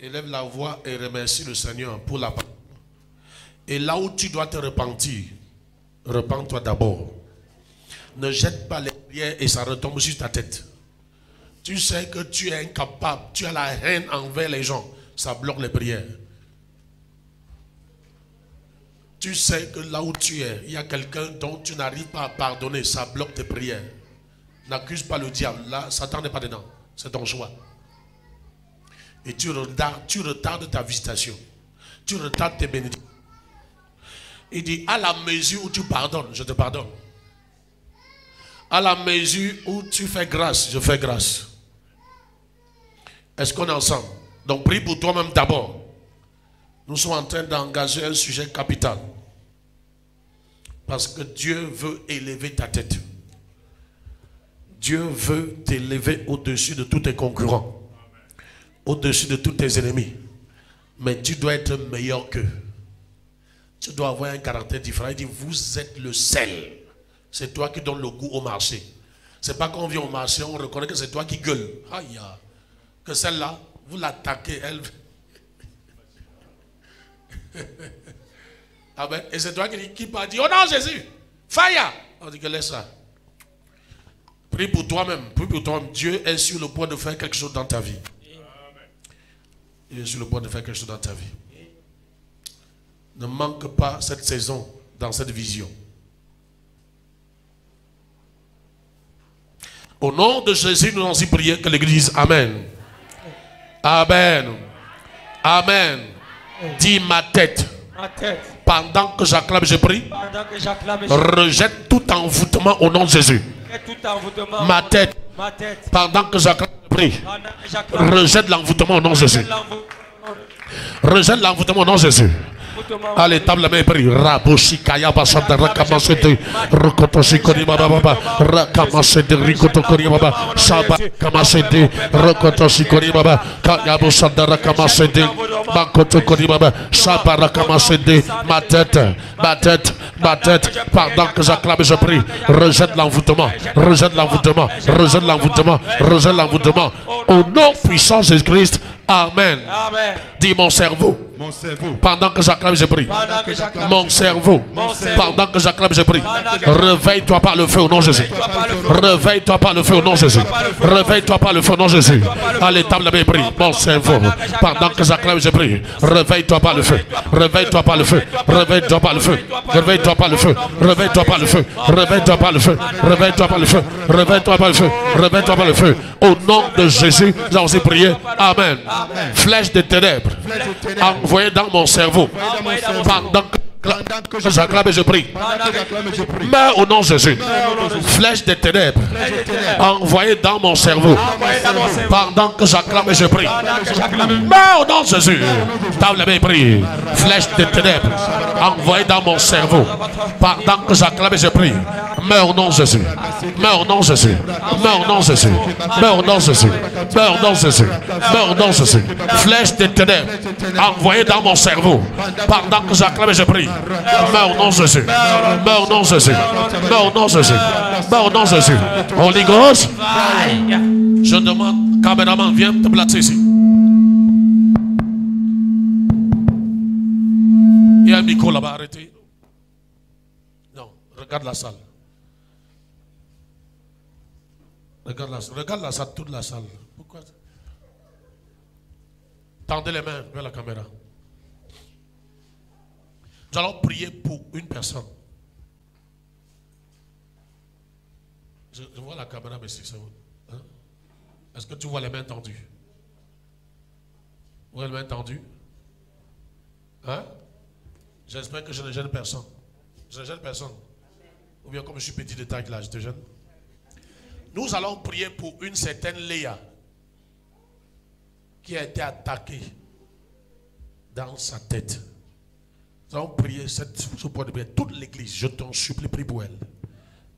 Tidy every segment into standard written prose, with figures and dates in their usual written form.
Élève la voix et remercie le Seigneur pour la parole. Et là où tu dois te repentir, repens-toi d'abord. Ne jette pas les prières et ça retombe sur ta tête. Tu sais que tu es incapable, tu as la haine envers les gens, ça bloque les prières. Tu sais que là où tu es, il y a quelqu'un dont tu n'arrives pas à pardonner, ça bloque tes prières. N'accuse pas le diable, là, Satan n'est pas dedans, c'est ton choix. Et tu retardes ta visitation, tu retardes tes bénédictions. Il dit, à la mesure où tu pardonnes, je te pardonne. À la mesure où tu fais grâce, je fais grâce. Est-ce qu'on est ensemble? Donc prie pour toi-même d'abord. Nous sommes en train d'engager un sujet capital. Parce que Dieu veut élever ta tête. Dieu veut t'élever au-dessus de tous tes concurrents. Au-dessus de tous tes ennemis. Mais tu dois être meilleur qu'eux. Tu dois avoir un caractère différent. Il dit, vous êtes le sel. C'est toi qui donnes le goût au marché. C'est pas qu'on vient au marché, on reconnaît que c'est toi qui gueule. Aïe, que celle-là, vous l'attaquez, elle... Ah ben, et c'est toi qui peut dire, oh non Jésus, fire. On dit que laisse ça. Prie pour toi-même, prie pour toi-même. Dieu est sur le point de faire quelque chose dans ta vie. Il est sur le point de faire quelque chose dans ta vie. Ne manque pas cette saison dans cette vision. Au nom de Jésus, nous allons y prier que l'Église. Amen. Amen. Amen. Dis ma tête. Pendant que j'acclame, je prie. Rejette tout envoûtement au nom de Jésus. Ma tête. Pendant que j'acclame, je prie. Rejette l'envoûtement au nom de Jésus. Rejette l'envoûtement au nom de Jésus. Allez, table la main et prie. Raboshi Kaya Basanda Rakamasete Rokotoshi Korima Baba Rakamasete Rikoto Korima Baba Shaba Kamasete Rokotoshi Korima Baba Kaya Basanda Rakamasete Makoto Korima Baba Shaba Rakamasete ma tête, pendant que j'acclame, je prie. Rejette l'envoûtement, rejette l'envoûtement, rejette l'envoûtement, rejette l'envoûtement. Au nom puissant de Jésus-Christ. Amen. Amen. Dis mon cerveau. Pendant que j'acclame, je prie. Mon cerveau. Pendant que j'acclame, je prie. Réveille-toi par le feu au nom de Jésus. Réveille-toi par le feu au nom de Jésus. Réveille-toi par le feu au nom de Jésus. Allez, table la main et prie. Mon cerveau. Pendant que j'acclame, je prie. Réveille-toi par le feu. Réveille-toi par le feu. Réveille-toi par le feu. Réveille-toi par le feu. Réveille-toi par le feu. Réveille-toi par le feu. Réveille-toi par le feu. Réveille-toi par le feu. Réveille-toi par le feu. Au nom de Jésus, nous allons aussi prier. Amen. Flèche de ténèbres envoyée dans mon cerveau pendant que j'acclame et je prie. Meurs au nom de Jésus. Flèche des ténèbres envoyée dans mon cerveau pendant que j'acclame et je prie. Meurs au nom de Jésus. Table la main et prie. Flèche des ténèbres envoyée dans mon cerveau pendant que j'acclame et je prie. Meurs au nom de Jésus. Meurs au nom de Jésus. Meurs au nom de Jésus. Meurs au nom de Jésus. Meurs au nom de Jésus. Meurs au nom de Jésus. Flèche des ténèbres envoyée dans mon cerveau pendant que j'acclame et je prie. Meurs au nom de Jésus. Meurs au nom de Jésus. Meurs au nom de Jésus. Meurs au nom de Jésus. Holy Ghost. Je demande, caméraman, viens te placer ici. Il y a un micro là-bas, arrêtez. Non, regarde la salle. Regarde la salle, toute la salle. Pourquoi? Tendez les mains vers la caméra. Nous allons prier pour une personne. Je vois la caméra, mais c'est ça. Hein? Est-ce que tu vois les mains tendues? Vous voyez les mains tendues? Hein? J'espère que je ne gêne personne. Je ne gêne personne. Ou bien comme je suis petit de taille là, je te gêne. Nous allons prier pour une certaine Léa qui a été attaquée dans sa tête. Nous allons prier ce point de prière. Toute l'église, je t'en supplie, prie pour elle.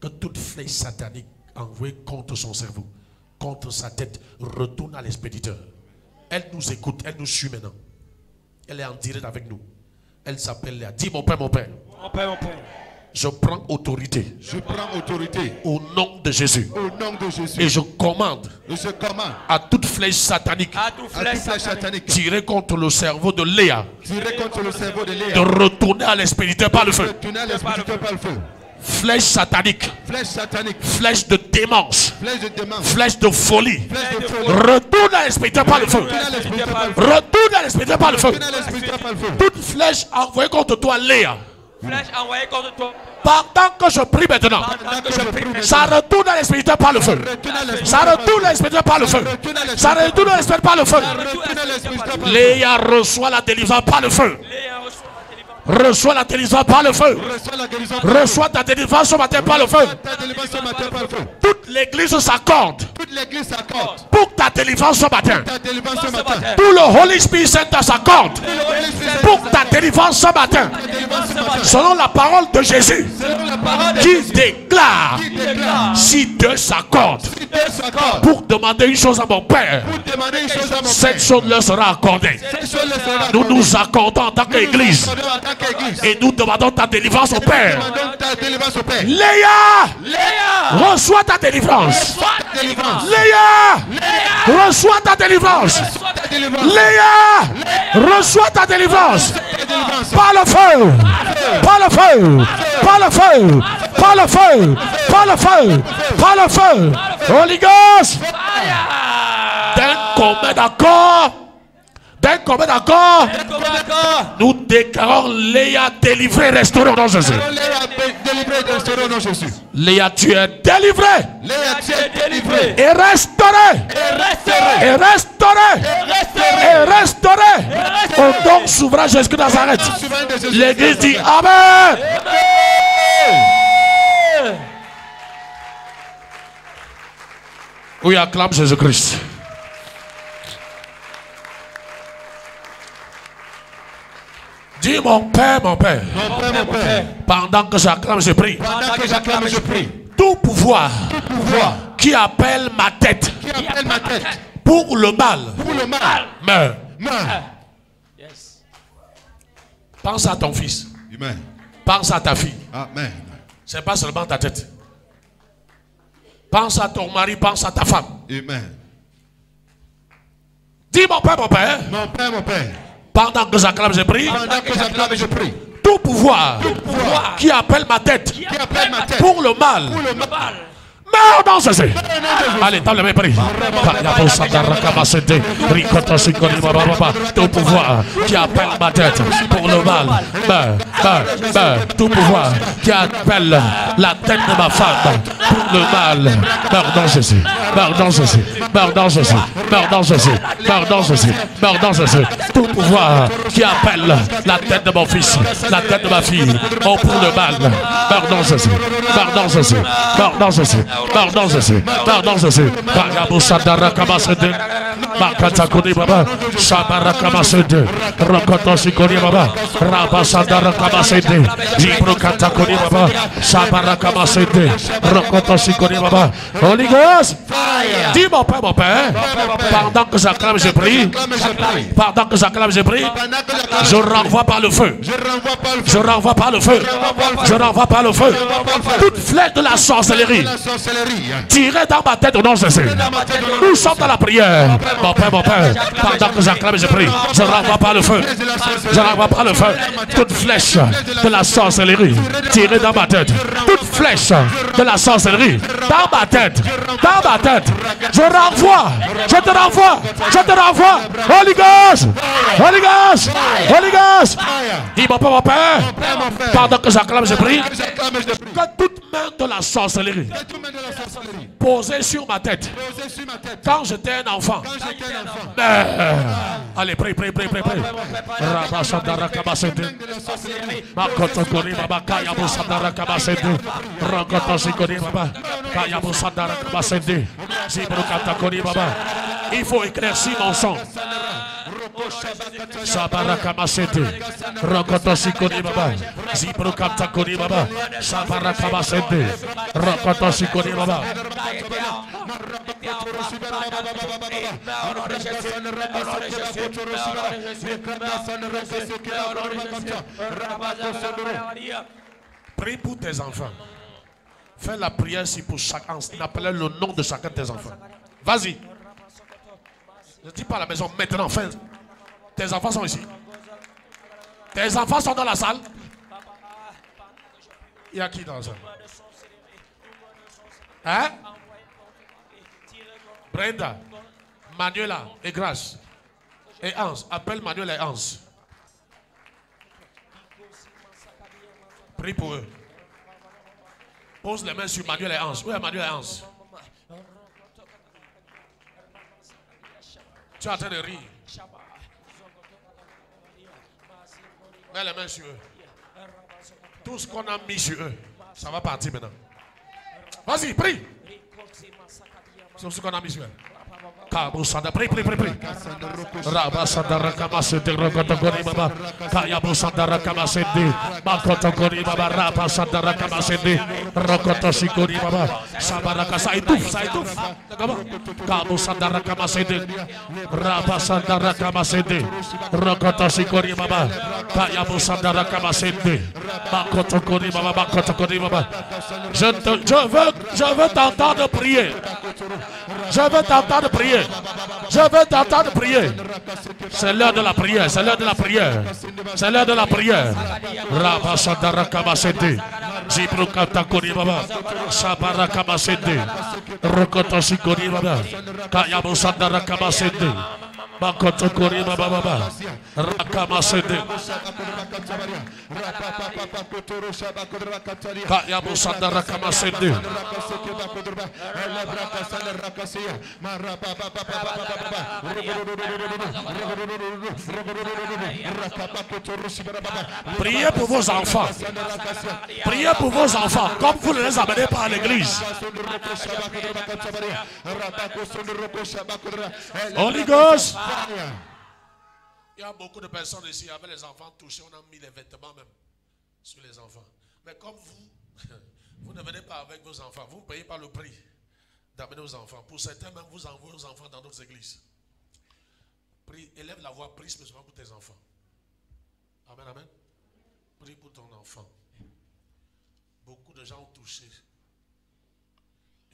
Que toute flèche satanique envoyée contre son cerveau, contre sa tête, retourne à l'expéditeur. Elle nous écoute, elle nous suit maintenant. Elle est en direct avec nous. Elle s'appelle Léa. Dis mon père, mon père. Mon père, mon père. Je prends autorité. Je prends autorité. Au nom de Jésus. Au nom de Jésus. Et je commande. À toute flèche satanique. Tirée contre le cerveau de Léa. De retourner à l'espérité par le feu. Flèche satanique. Flèche de démence. Flèche de folie. Retourne à l'espérité par le feu. Retourne à l'espérité par le feu. Toute flèche envoyée contre toi, Léa. Pendant que je prie maintenant, ça retourne à l'espérité par le feu. Ça retourne à l'espérité par le feu. Ça retourne à l'espérité par le feu. Léa reçoit la délivrance par le feu. Reçois la délivrance par le feu. Reçois ta délivrance ce matin par le feu. Toute l'église s'accorde pour ta délivrance ce matin. Tout le Holy Spirit s'accorde pour ta délivrance ce matin. Selon la parole de Jésus qui déclare: si Dieu s'accorde pour demander une chose à mon Père, cette chose leur sera accordée. Nous nous accordons en tant qu'église et nous demandons ta délivrance au Père. Léa, reçois ta délivrance. Léa, reçois ta délivrance. Léa, reçois ta délivrance. Par le feu, par le feu, par le feu, par le feu, par le feu, par le feu. Holy Ghost. Dès qu'on met d'accord, nous déclarons Léa délivrée, restaurée au nom de Jésus. Léa, tu es délivrée. Et restaurée. Et restaurée. Et restaurée. Au nom souverain Jésus de Nazareth. L'église dit Amen. Oui, acclame Jésus-Christ. Dis mon Père, mon Père. Pendant que j'acclame, je prie. Tout pouvoir qui appelle ma tête pour le mal, meurt. Pense à ton fils. Pense à ta fille. C'est pas seulement ta tête. Pense à ton mari, pense à ta femme. Dis mon Père, mon Père. Pendant que j'acclame, je prie. Tout pouvoir qui appelle ma tête pour le mal. Meurs dans ce Jésus. Allez, dans le même prix. Tout pouvoir qui appelle ma tête pour le mal. Meurs. Tout pouvoir qui appelle la tête de ma femme pour le mal. Meurs dans Jésus. Meurs dans Jésus. Meurs dans Jésus. Meurs dans Jésus. Meurs dans Jésus. Meurs dans Jésus. Tout pouvoir qui appelle la tête de mon fils, la tête de ma fille, oh pour le mal. Meurs dans Jésus. Meurs dans Jésus. Meurs dans Jésus. Pardon Jésus, pardon Jésus. Bagaboussadara Kamasede, Makatakuni Baba, Shabara Kamasede, Rokotosikoni Baba, Rabasadara Kamasede, Librokatakoni Baba, Shabara Kamasede, Rokotosikoni Baba. Holy Ghost, dis mon Père, pendant que j'acclame, je prie, pendant que j'acclame, je prie, je renvoie par le feu, je renvoie par le feu, je renvoie par le feu, toute flèche de la sorcellerie tirez dans ma tête au nom de Jésus. Nous sommes dans la prière. Mon Père, pendant que j'acclame et je prie, je renvoie par le feu. Je renvoie par le feu toute flèche de la sorcellerie tirée dans ma tête. Toute flèche de la sorcellerie dans ma tête. Dans ma tête. Je renvoie. Je te renvoie. Je te renvoie. Holy Ghost. Holy Ghost. Holy Ghost. Dis mon Père, pendant que j'acclame et je prie, que toute main de la sorcellerie posé sur ma tête quand j'étais un enfant. Allez, prie. Rabasandara Kabasede, Makotokori Baba, Kayabusandara Kabasede, Rokotosikori Baba, Kayabusandara Kabasede, Zibrukatakori Baba. Il faut éclaircir mon son. Sabaraka Masete, Rokotosikori Baba, Zibrukatakori Baba, Sabaraka Masete, Rokotosikori Baba. Prie pour tes enfants. Fais la prière ici pour chacun. Appelle le nom de chacun de tes enfants. Vas-y. Ne dis pas à la maison maintenant. Fais. Tes enfants sont ici. Tes enfants sont dans la salle. Il y a qui dans la salle? Hein? Brenda, Manuela et Grace. Et Hans. Appelle Manuela et Hans. Prie pour eux. Pose les mains sur Manuel et Hans. Où est Manuel et Hans? Tu es en train de rire. Mets les mains sur eux. Tout ce qu'on a mis sur eux, ça va partir maintenant. Vas-y, prie. Tout ce qu'on a mis sur eux. Prie, prie, prie, prie. Rabasandara Kamasete Rokotokori Baba. Kayabusandara Kamasete. Makotokori Baba. Rabasandara Kamasete. Rokotoshikori Baba. Sabaraka, ça étouffe, ça étouffe. Kabusandara Kamasete. Rabasandara Kamasete. Rokotoshikori Baba. Kayabusandara Kamasete. Makotokori Baba. Makotokori Baba. Je veux t'entendre prier. Je veux t'entendre prier. Je veux t'entendre prier. C'est l'heure de la prière. C'est l'heure de la prière. C'est l'heure de la prière. Rabasandara Kamasete. Zibrukata Kori Baba. Sabara Kamasete. Rokotoshi Kori Baba. Kayabusandara Kamasete. Makoto Kori Baba Baba. Rakamasete. Kayabusandara Kamasete. Priez pour vos enfants. Priez pour vos enfants comme vous ne les amenez pas à l'église. Holy Ghost. Il y a beaucoup de personnes ici avec les enfants touchés. On a mis les vêtements même sur les enfants. Mais comme vous ne venez pas avec vos enfants, vous ne payez pas le prix d'amener vos enfants. Pour certains même, vous envoyez vos enfants dans d'autres églises. Prie, élève la voix, prie spécialement pour tes enfants. Amen, amen. Prie pour ton enfant. Beaucoup de gens ont touché.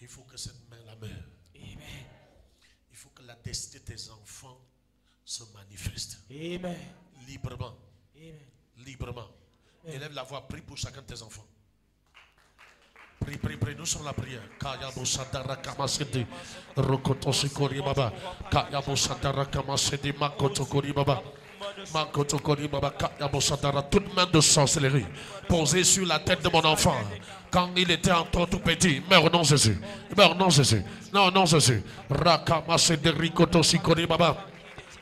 Il faut que cette main la meure. Amen. Il faut que la destinée de tes enfants se manifeste. Amen. Librement. Amen. Librement. Amen. Élève la voix, prie pour chacun de tes enfants. Prie, prie, prie, nous sommes la prière. Kayabo Sandara Kamasede, Rokoto Sikori Baba, Kayabo Sandara Kamasede, Makoto Kori Baba, Makoto Kori Baba, Kayabo Sandara, toute main de sorcellerie posée sur la tête de mon enfant. Quand il était encore tout petit, meurs non Jésus, meurs non Jésus, non Jésus. Rakamasede, Rikoto Sikori Baba,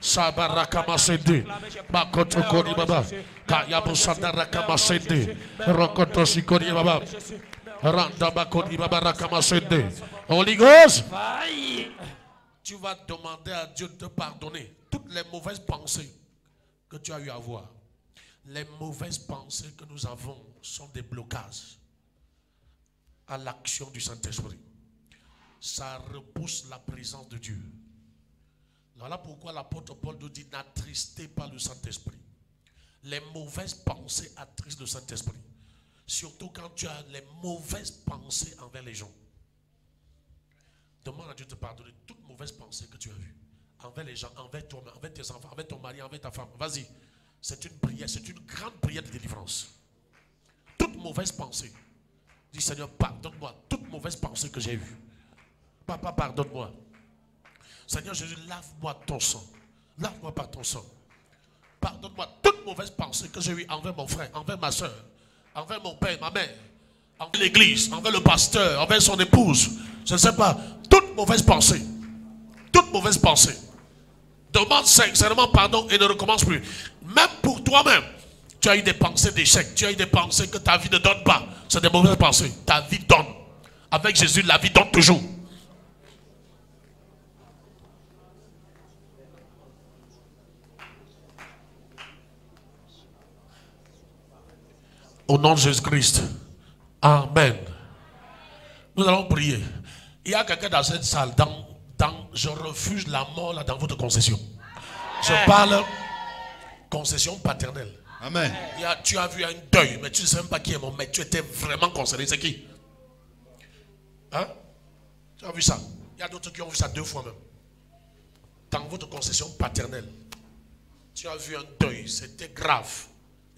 Sabara Kamasede, Makoto Kori Baba, Kayabo Sandara Kamasede, Rokoto Sikori Baba. Holy Ghost. Tu vas demander à Dieu de te pardonner toutes les mauvaises pensées que tu as eu à avoir. Les mauvaises pensées que nous avons sont des blocages à l'action du Saint-Esprit. Ça repousse la présence de Dieu. Voilà pourquoi l'apôtre Paul nous dit: n'attristez pas le Saint-Esprit. Les mauvaises pensées attristent le Saint-Esprit. Surtout quand tu as les mauvaises pensées envers les gens. Demande à Dieu de te pardonner toutes mauvaises pensées que tu as eues. Envers les gens, envers toi-même, envers tes enfants, envers ton mari, envers ta femme. Vas-y. C'est une prière, c'est une grande prière de délivrance. Toute mauvaise pensée. Dis: Seigneur, pardonne-moi toute mauvaise pensée que j'ai eue. Papa, pardonne-moi. Seigneur Jésus, lave-moi ton sang. Lave-moi par ton sang. Pardonne-moi toute mauvaise pensée que j'ai eue envers mon frère, envers ma soeur, envers mon père, ma mère, envers l'église, envers le pasteur, envers son épouse. Je ne sais pas. Toute mauvaise pensée. Toute mauvaise pensée. Demande sincèrement pardon et ne recommence plus. Même pour toi-même, tu as eu des pensées d'échec. Tu as eu des pensées que ta vie ne donne pas. C'est des mauvaises pensées. Ta vie donne. Avec Jésus, la vie donne toujours. Au nom de Jésus-Christ. Amen. Nous allons prier. Il y a quelqu'un dans cette salle. Je refuse la mort là, dans votre concession. Je parle concession paternelle. Amen. Tu as vu un deuil, mais tu ne sais même pas qui est mort, mais tu étais vraiment concerné. C'est qui? Hein? Tu as vu ça? Il y a d'autres qui ont vu ça 2 fois même. Dans votre concession paternelle, tu as vu un deuil, c'était grave.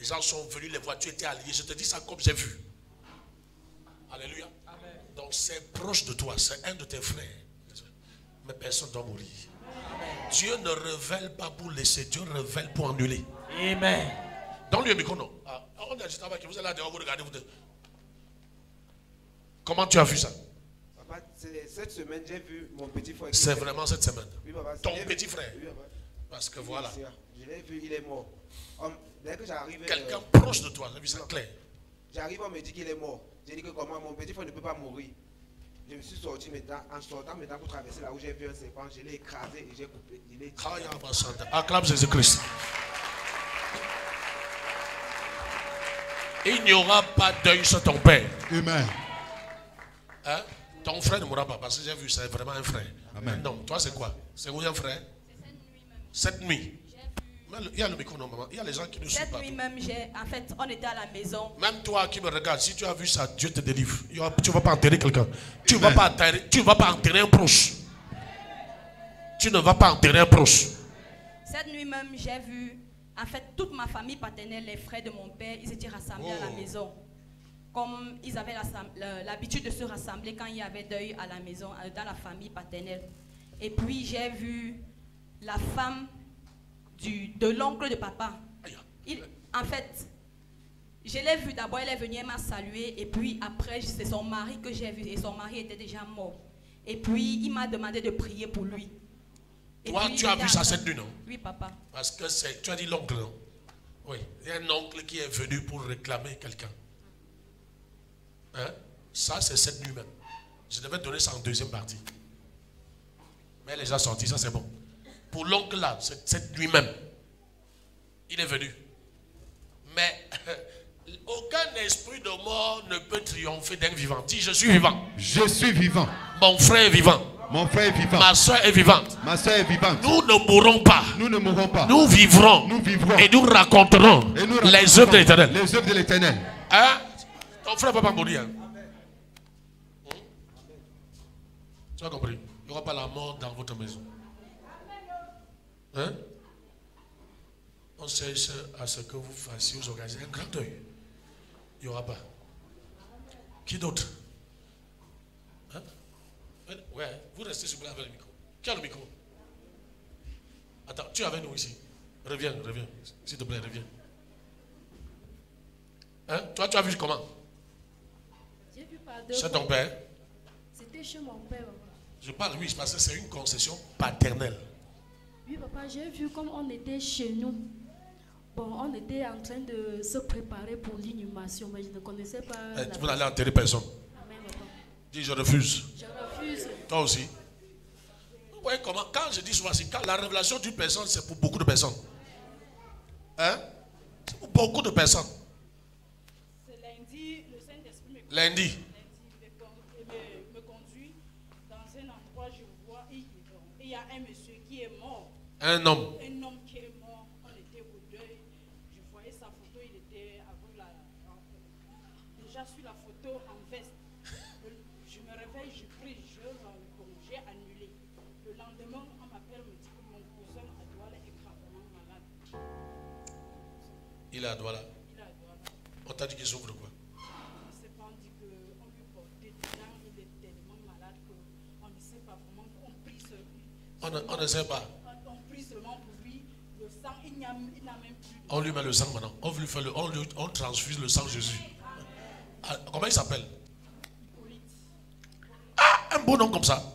Les gens sont venus, les voitures étaient alliées. Je te dis ça comme j'ai vu. Alléluia. Amen. Donc c'est proche de toi, c'est un de tes frères. Mais personne ne doit mourir. Amen. Dieu ne révèle pas pour laisser, Dieu révèle pour annuler. Amen. Donne-lui un micro, non. On a dit avec vous, êtes là, vous regardez. Comment tu as vu ça? Papa, cette semaine, j'ai vu mon petit frère. C'est vraiment cette semaine. Oui, papa, ton petit frère. Oui, papa. Parce que voilà. Je l'ai vu, il est mort. Dès que j'arrive. Quelqu'un proche de toi, j'ai vu ça clair. J'arrive, on me dit qu'il est mort. J'ai dit que comment mon petit frère ne peut pas mourir. Je me suis sorti maintenant, en sortant maintenant pour traverser là où j'ai vu un serpent, je l'ai écrasé et j'ai coupé. Acclame Jésus-Christ. Il n'y aura pas deuil sur ton père. Amen. Hein? Ton frère ne mourra pas parce que j'ai vu, c'est vraiment un frère. Amen. Non, toi c'est quoi? C'est où un frère? Cette nuit. Il y a le micro, non, maman. Il y a les gens qui nous suivent. Cette nuit même, en fait, on était à la maison. Même toi qui me regardes, si tu as vu ça, Dieu te délivre. Tu ne vas pas enterrer quelqu'un. Tu ne vas pas enterrer un proche. Tu ne vas pas enterrer un proche. Cette nuit même, j'ai vu, en fait, toute ma famille paternelle, les frères de mon père, ils étaient rassemblés à la maison. Comme ils avaient l'habitude de se rassembler quand il y avait deuil à la maison, dans la famille paternelle. Et puis, j'ai vu la femme de l'oncle de papa. En fait, je l'ai vu d'abord, elle est venue, elle m'a salué. Et puis après, c'est son mari que j'ai vu. Et son mari était déjà mort. Et puis, il m'a demandé de prier pour lui. Et toi, puis, tu as vu ça cette nuit, non? Oui, papa. Parce que tu as dit l'oncle, non? Oui. Il y a un oncle qui est venu pour réclamer quelqu'un. Hein? Ça, c'est cette nuit même. Je devais donner ça en deuxième partie. Mais elle est déjà sortie, ça c'est bon. Pour l'oncle là, cette nuit même, il est venu. Mais aucun esprit de mort ne peut triompher d'un vivant. Dis, je suis vivant. Je suis vivant. Mon frère est vivant. Mon frère est vivant. Ma soeur est vivante. Ma soeur est vivante. Nous ne mourrons pas. Nous ne mourrons pas. Nous vivrons. Nous vivrons. Et nous raconterons les œuvres de l'Éternel. Les œuvres de l'Éternel. Hein? Ton frère ne va pas mourir. Hein? Tu as compris? Il n'y aura pas la mort dans votre maison. Hein? On cherche à ce que vous fassiez, vous organisez un grand deuil. Il n'y aura pas. Qui d'autre? Hein? Ouais, vous restez sur place avec le micro. Qui a le micro? Attends, tu es avec nous ici. Reviens. S'il te plaît, reviens. Hein? Toi, tu as vu comment? J'ai vu par deux. C'est ton père? C'était chez mon père. Je parle, oui, parce que c'est une concession paternelle. Oui, papa, j'ai vu comme on était chez nous. Bon, on était en train de se préparer pour l'inhumation, mais je ne connaissais pas. Vous n'allez enterrer personne. Amen, papa. Dis, je refuse. Je refuse. Toi aussi. Vous voyez comment? Quand je dis souvent, quand la révélation d'une personne, c'est pour beaucoup de personnes. Hein? C'est pour beaucoup de personnes. C'est lundi, le Saint-Esprit Lundi. me conduit dans un endroit, je vois, et il y a un monsieur qui est mort. Un homme. Un homme qui est mort, on était au deuil. Je voyais sa photo, il était avec déjà sur la photo en veste. Je me réveille, je prie, j'ai annulé. Le lendemain, on m'appelle, on me dit que mon cousin à Douala est gravement malade. Il est à Douala. Il est à Douala. On t'a dit qu'il souffre de quoi? On ne sait pas, on dit qu'on lui portait dedans, il est tellement malade qu'on ne sait pas vraiment. On prie sur lui. On ne sait pas. On prie seulement pour lui. Le sang, il n'a même plus. On lui met le sang maintenant. On transfuse le sang de Jésus. Ah, comment il s'appelle? Ah, un beau nom comme ça.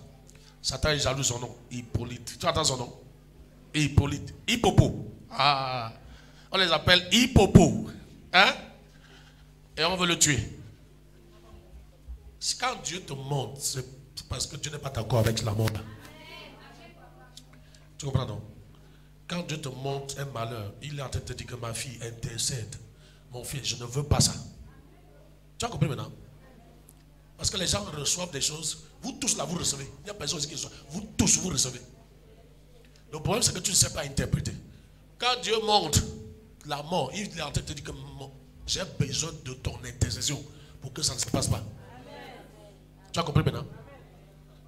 Satan est jaloux son nom. Hippolyte. Tu entends son nom? Hippolyte. Hippopo. Ah. On les appelle Hippopo. Hein? Et on veut le tuer. Quand Dieu te montre, c'est parce que Dieu n'est pas d'accord avec la mort. Tu comprends, non? Quand Dieu te montre un malheur, il est en train de te dire que ma fille intercède. Mon fils, je ne veux pas ça. Tu as compris maintenant? Parce que les gens reçoivent des choses. Vous tous là, vous recevez. Il n'y a personne qui reçoit. Vous tous, vous recevez. Le problème, c'est que tu ne sais pas interpréter. Quand Dieu montre la mort, il est en train de te dire que j'ai besoin de ton intercession pour que ça ne se passe pas. Amen. Tu as compris maintenant?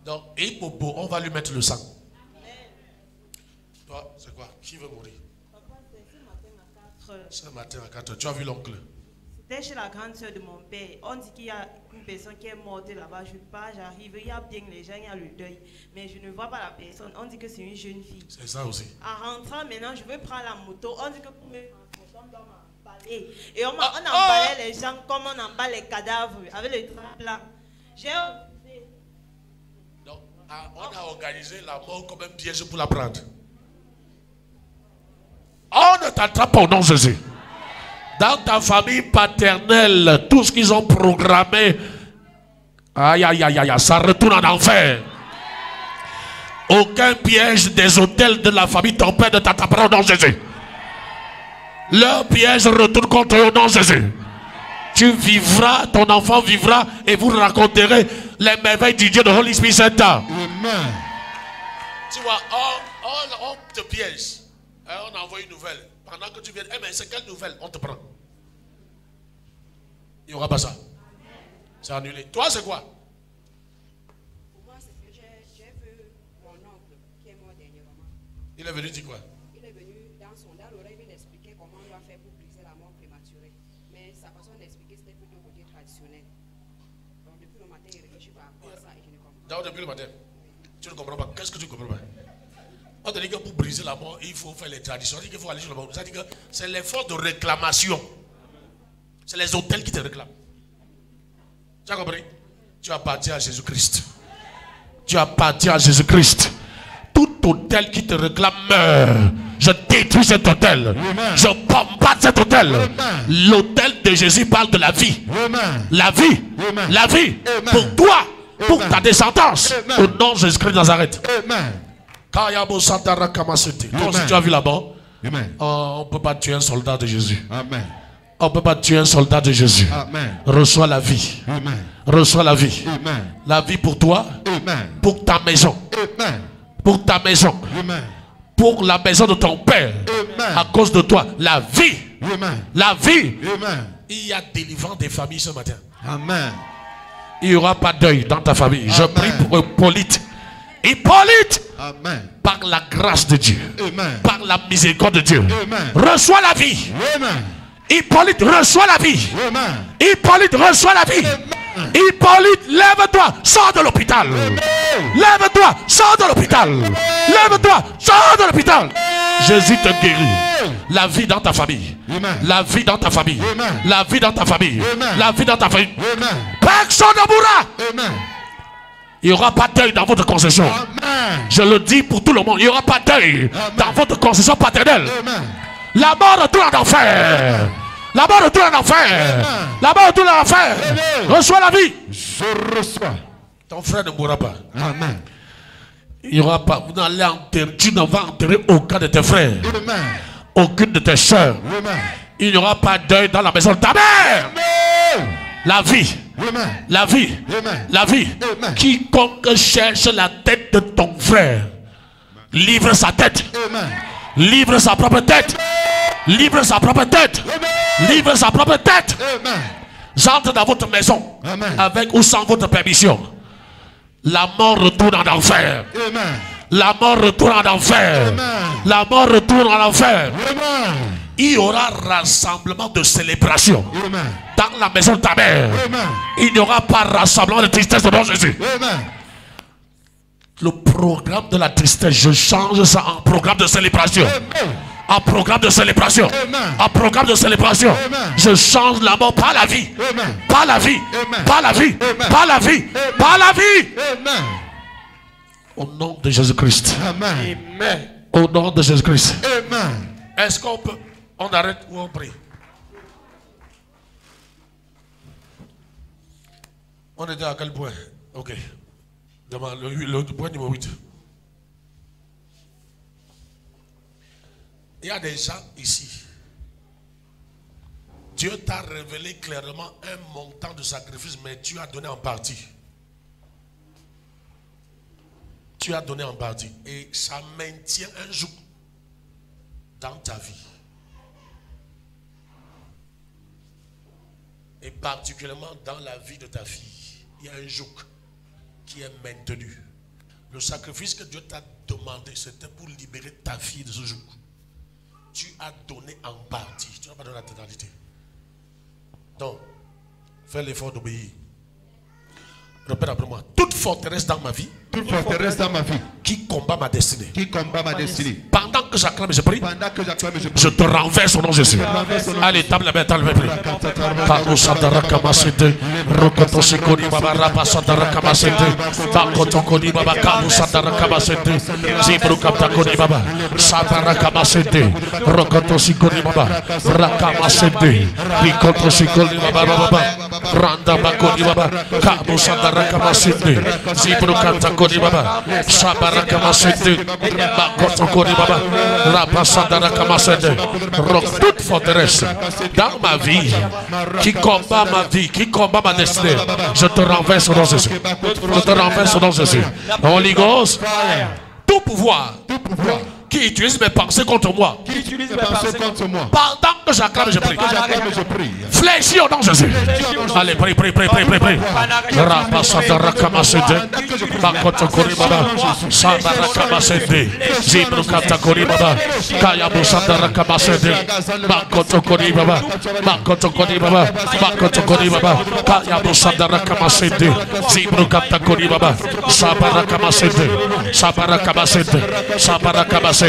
Donc, et Bobo, on va lui mettre le sang. Amen. Toi, c'est quoi? Qui veut mourir? Papa, c'est ce matin à 4 heures. Ce matin à 4 heures. Tu as vu l'oncle? C'était chez la grande soeur de mon père. On dit qu'il y a une personne qui est morte là-bas. Je pars, j'arrive, il y a bien les gens, il y a le deuil. Mais je ne vois pas la personne. On dit que c'est une jeune fille. C'est ça aussi. En rentrant maintenant, je veux prendre la moto. On dit que pour me on doit m'emballer. Et on emballait les gens comme on emballe les cadavres avec le drap blanc. J'ai refusé. Donc, on a organisé la mort comme un piège pour la prendre. On ne t'attrape pas au nom de Jésus. Dans ta famille paternelle, tout ce qu'ils ont programmé, aïe, aïe, aïe, aïe, ça retourne en enfer. Aucun piège des hôtels de la famille ton père ne t'attrapera au nom de Jésus. Leur piège retourne contre eux au nom de Jésus. Tu vivras, ton enfant vivra et vous raconterez les merveilles du Dieu de Holy Spirit Center. Amen. Tu vois, on te piège. On envoie une nouvelle. Pendant que tu viens, mais c'est quelle nouvelle? On te prend. Il n'y aura pas ça. C'est annulé. Toi, c'est quoi? Pour moi, c'est que j'ai vu mon oncle qui est mort dernièrement. Il est venu dire quoi? Il est venu dans le rêve, il expliquait comment on doit faire pour briser la mort prématurée. Mais sa façon d'expliquer, c'était plutôt côté traditionnel. Donc, depuis le matin, il réfléchit par rapport à ça et je ne comprends pas. Donc, depuis le matin, tu ne comprends pas. Qu'est-ce que tu ne comprends pas? On te dit que pour briser la mort, il faut faire les traditions. On dit qu'il faut aller sur le mort. Ça dit que c'est l'effort de réclamation. C'est les hôtels qui te réclament. Tu as compris? Tu appartiens à Jésus-Christ. Tu appartiens à Jésus-Christ. Tout hôtel qui te réclame meurt. Je détruis cet hôtel. Amen. Je bombarde cet hôtel. L'hôtel de Jésus parle de la vie. Amen. La vie. Amen. La vie. Amen. Pour toi. Amen. Pour ta descendance. Amen. Au nom de Jésus-Christ de Nazareth. Amen. Toi aussi tu as vu là-bas, on ne peut pas tuer un soldat de Jésus. Amen. On ne peut pas tuer un soldat de Jésus. Amen. Reçois la vie. Amen. Reçois la vie. Amen. La vie pour toi. Amen. Pour ta maison. Amen. Pour ta maison. Amen. Pour la maison de ton père. Amen. À cause de toi. La vie. Amen. La vie. Amen. Il y a délivrance des familles ce matin. Amen. Il n'y aura pas de deuil dans ta famille. Amen. Je prie pour Hippolyte. Hippolyte. Amen. Par la grâce de Dieu. Amen. Par la miséricorde de Dieu. Amen. Reçois la vie. Amen. Hippolyte, reçois la vie. Amen. Hippolyte, reçois la vie. Amen. Hippolyte, lève-toi, sors de l'hôpital. Lève-toi, sors de l'hôpital. Lève-toi, sors de l'hôpital. Jésus te guérit. La vie dans ta famille. Amen. La vie dans ta famille. Amen. La vie dans ta famille. Amen. La vie dans ta famille. Amen. Personne ne mourra. Amen. Il n'y aura pas de deuil dans votre concession. Amen. Je le dis pour tout le monde. Il n'y aura pas de deuil dans votre concession paternelle. Amen. La mort retourne en enfer. La mort retourne en enfer. La mort retourne en enfer. Reçois la vie. Je reçois. Ton frère ne mourra pas. Amen. Il n'y aura pas. Vous n'allez enterrer. Tu ne vas enterrer aucun de tes frères. Amen. Aucune de tes soeurs. Amen. Il n'y aura pas de deuil dans la maison de ta mère. Amen. La vie. Amen. La vie. Amen. La vie. Amen. Quiconque cherche la tête de ton frère, livre sa tête. Amen. Livre sa propre tête. Amen. Livre sa propre tête. Amen. Livre sa propre tête. Amen. J'entre dans votre maison. Amen. Avec ou sans votre permission. La mort retourne en enfer. Amen. La mort retourne en enfer. Amen. La mort retourne en enfer. Amen. Il y aura rassemblement de célébration. Amen. Dans la maison de ta mère. Amen. Il n'y aura pas rassemblement de tristesse devant Jésus. Amen. Le programme de la tristesse, je change ça en programme de célébration. Amen. En programme de célébration. Amen. En programme de célébration. Amen. Je change la mort par la vie. Amen. Par la vie. Amen. Par la vie. Amen. Par la vie. Amen. Par la vie. Amen. Au nom de Jésus-Christ. Amen. Amen. Au nom de Jésus-Christ. Amen. Est-ce qu'on peut... On arrête ou on prie? On était à quel point? Ok. Demande le point numéro 8. Il y a des gens ici. Dieu t'a révélé clairement un montant de sacrifice, mais tu as donné en partie. Tu as donné en partie. Et ça maintient un joug dans ta vie. Et particulièrement dans la vie de ta fille, il y a un joug qui est maintenu. Le sacrifice que Dieu t'a demandé, c'était pour libérer ta fille de ce joug. Tu as donné en partie, tu n'as pas donné la totalité. Donc, fais l'effort d'obéir. Répète après moi. Toute forteresse dans ma vie. Toute forteresse dans ma vie. Qui combat ma destinée. Qui combat ma destinée. Pendant que j'acclame et je prie. Pendant que j'acclame et je prie. Je te renverse au nom de Jésus. Allez, table la main, table la main. Kato Sandara Kamasete. Rokoto Sikoni Baba Rapa Sandara Kamasete. Bakoto Koni Baba Kabu Sandara Kamasete. Zibru Kapta Koni Baba. Sandara Kamasete. Rokoto Sikoni Baba. Rakamasete. Rikoto Sikoni Baba Baba. Randa Bakoni Baba. Kabu Sandara Kamasete. Zibru Kapta Koni Baba. Sandara Kamasete. Bakoto Koni Baba. Rapa Sandara Kamasete. Toute forteresse dans ma vie qui combat ma vie, qui combat ma destinée, je te renverse au nom de Jésus. Je te renverse au nom de Jésus. Holy Ghost, tout pouvoir qui utilise mes pensées contre moi, pendant que j'acclame et je prie, fléchis au nom de Jésus. Allez, prie, prie, prie, prie, prie, prie. Rapa Sandara Kamasete. Bakoto Koni Baba. Sandara Kamasete. Zibru Kapta Koni Baba. Kayabu Sandara Kamasete. Bakoto Koni Baba. Bakoto Koni Baba. Bakoto Koni Baba. Kayabu Sandara Kamasete. Zibru Kapta Koni Baba. Sabara Kamasete. Sabara Kamasete. Sabara Kamasete.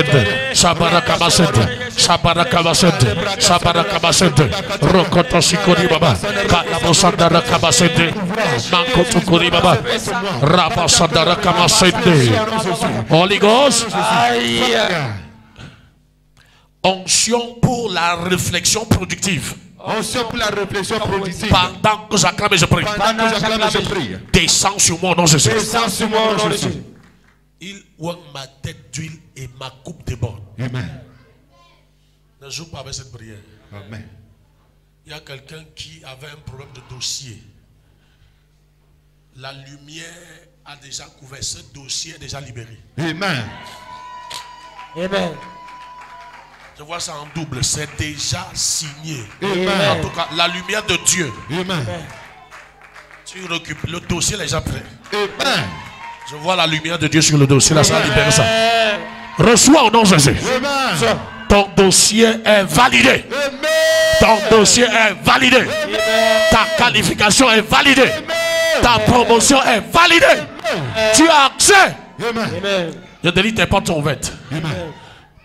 Sabara Kamasete. Sabara Kamasete. Sabara Kamasete. Rokoto Sikoni Baba. Kayabu Sandara Kamasete. Bakoto Koni Baba. Rapa Sandara Kamasete. Holy Ghost. Onction pour la réflexion productive. Onction pour la réflexion productive. Pendant que j'acclame et je prie. Pendant que j'acclame et je prie. Descends sur moi au nom de Jésus. Descends sur moi au nom de Jésus. Il ouvre ma tête d'huile et ma coupe déborde. Amen. Ne joue pas avec cette prière. Amen. Il y a quelqu'un qui avait un problème de dossier. La lumière a déjà couvert. Ce dossier est déjà libéré. Amen. Amen. Je vois ça en double. C'est déjà signé. Amen. En tout cas, la lumière de Dieu. Amen. Tu récupères. Le dossier est déjà prêt. Amen. Je vois la lumière de Dieu sur le dossier. Là, ça libère ça. Reçois au nom de Jésus. Amen. Ton dossier est validé. Amen. Ton dossier est validé. Amen. Ta qualification est validée. Amen. Ta promotion est validée. Amen. Tu as accès. Amen. Amen. Je te dis, tes portes sont ouvertes. Amen.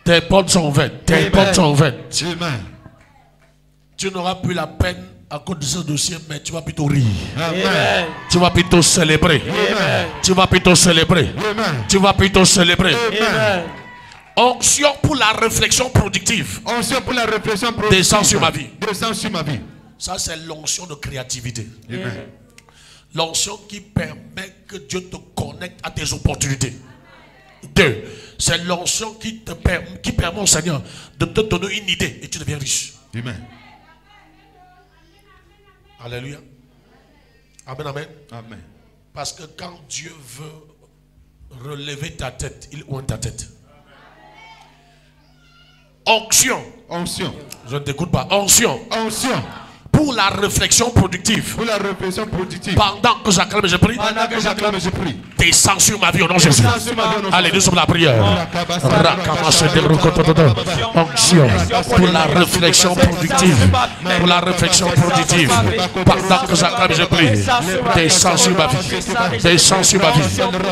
Tes portes sont ouvertes. Tes Amen. portes sont ouvertes. Amen. Tu n'auras plus la peine à cause de ce dossier, mais tu vas plutôt rire. Amen. Tu vas plutôt célébrer. Amen. Tu vas plutôt célébrer. Amen. Tu vas plutôt célébrer. Amen. Onction pour la réflexion productive. Onction pour la réflexion productive. Descends sur ma vie. Descends sur ma vie. Ça, c'est l'onction de créativité. Amen. L'onction qui permet que Dieu te connecte à tes opportunités. 2. C'est l'onction qui permet au Seigneur de te donner une idée et tu deviens riche. Amen. Alléluia. Amen, amen. Amen. Parce que quand Dieu veut relever ta tête, il oint ta tête. Onction. Onction. Je ne t'écoute pas. Onction. Onction. Pour la réflexion productive. Pour la réflexion productive. Pendant que j'acclame et je prie. Pendant que j'acclame et je prie. Descends sur ma vie au nom de Jésus. Allez, nous sommes la prière. Onction pour la réflexion productive. Pour la réflexion productive. Pendant que j'acclame et je prie. Descends sur ma vie. Descends sur ma vie.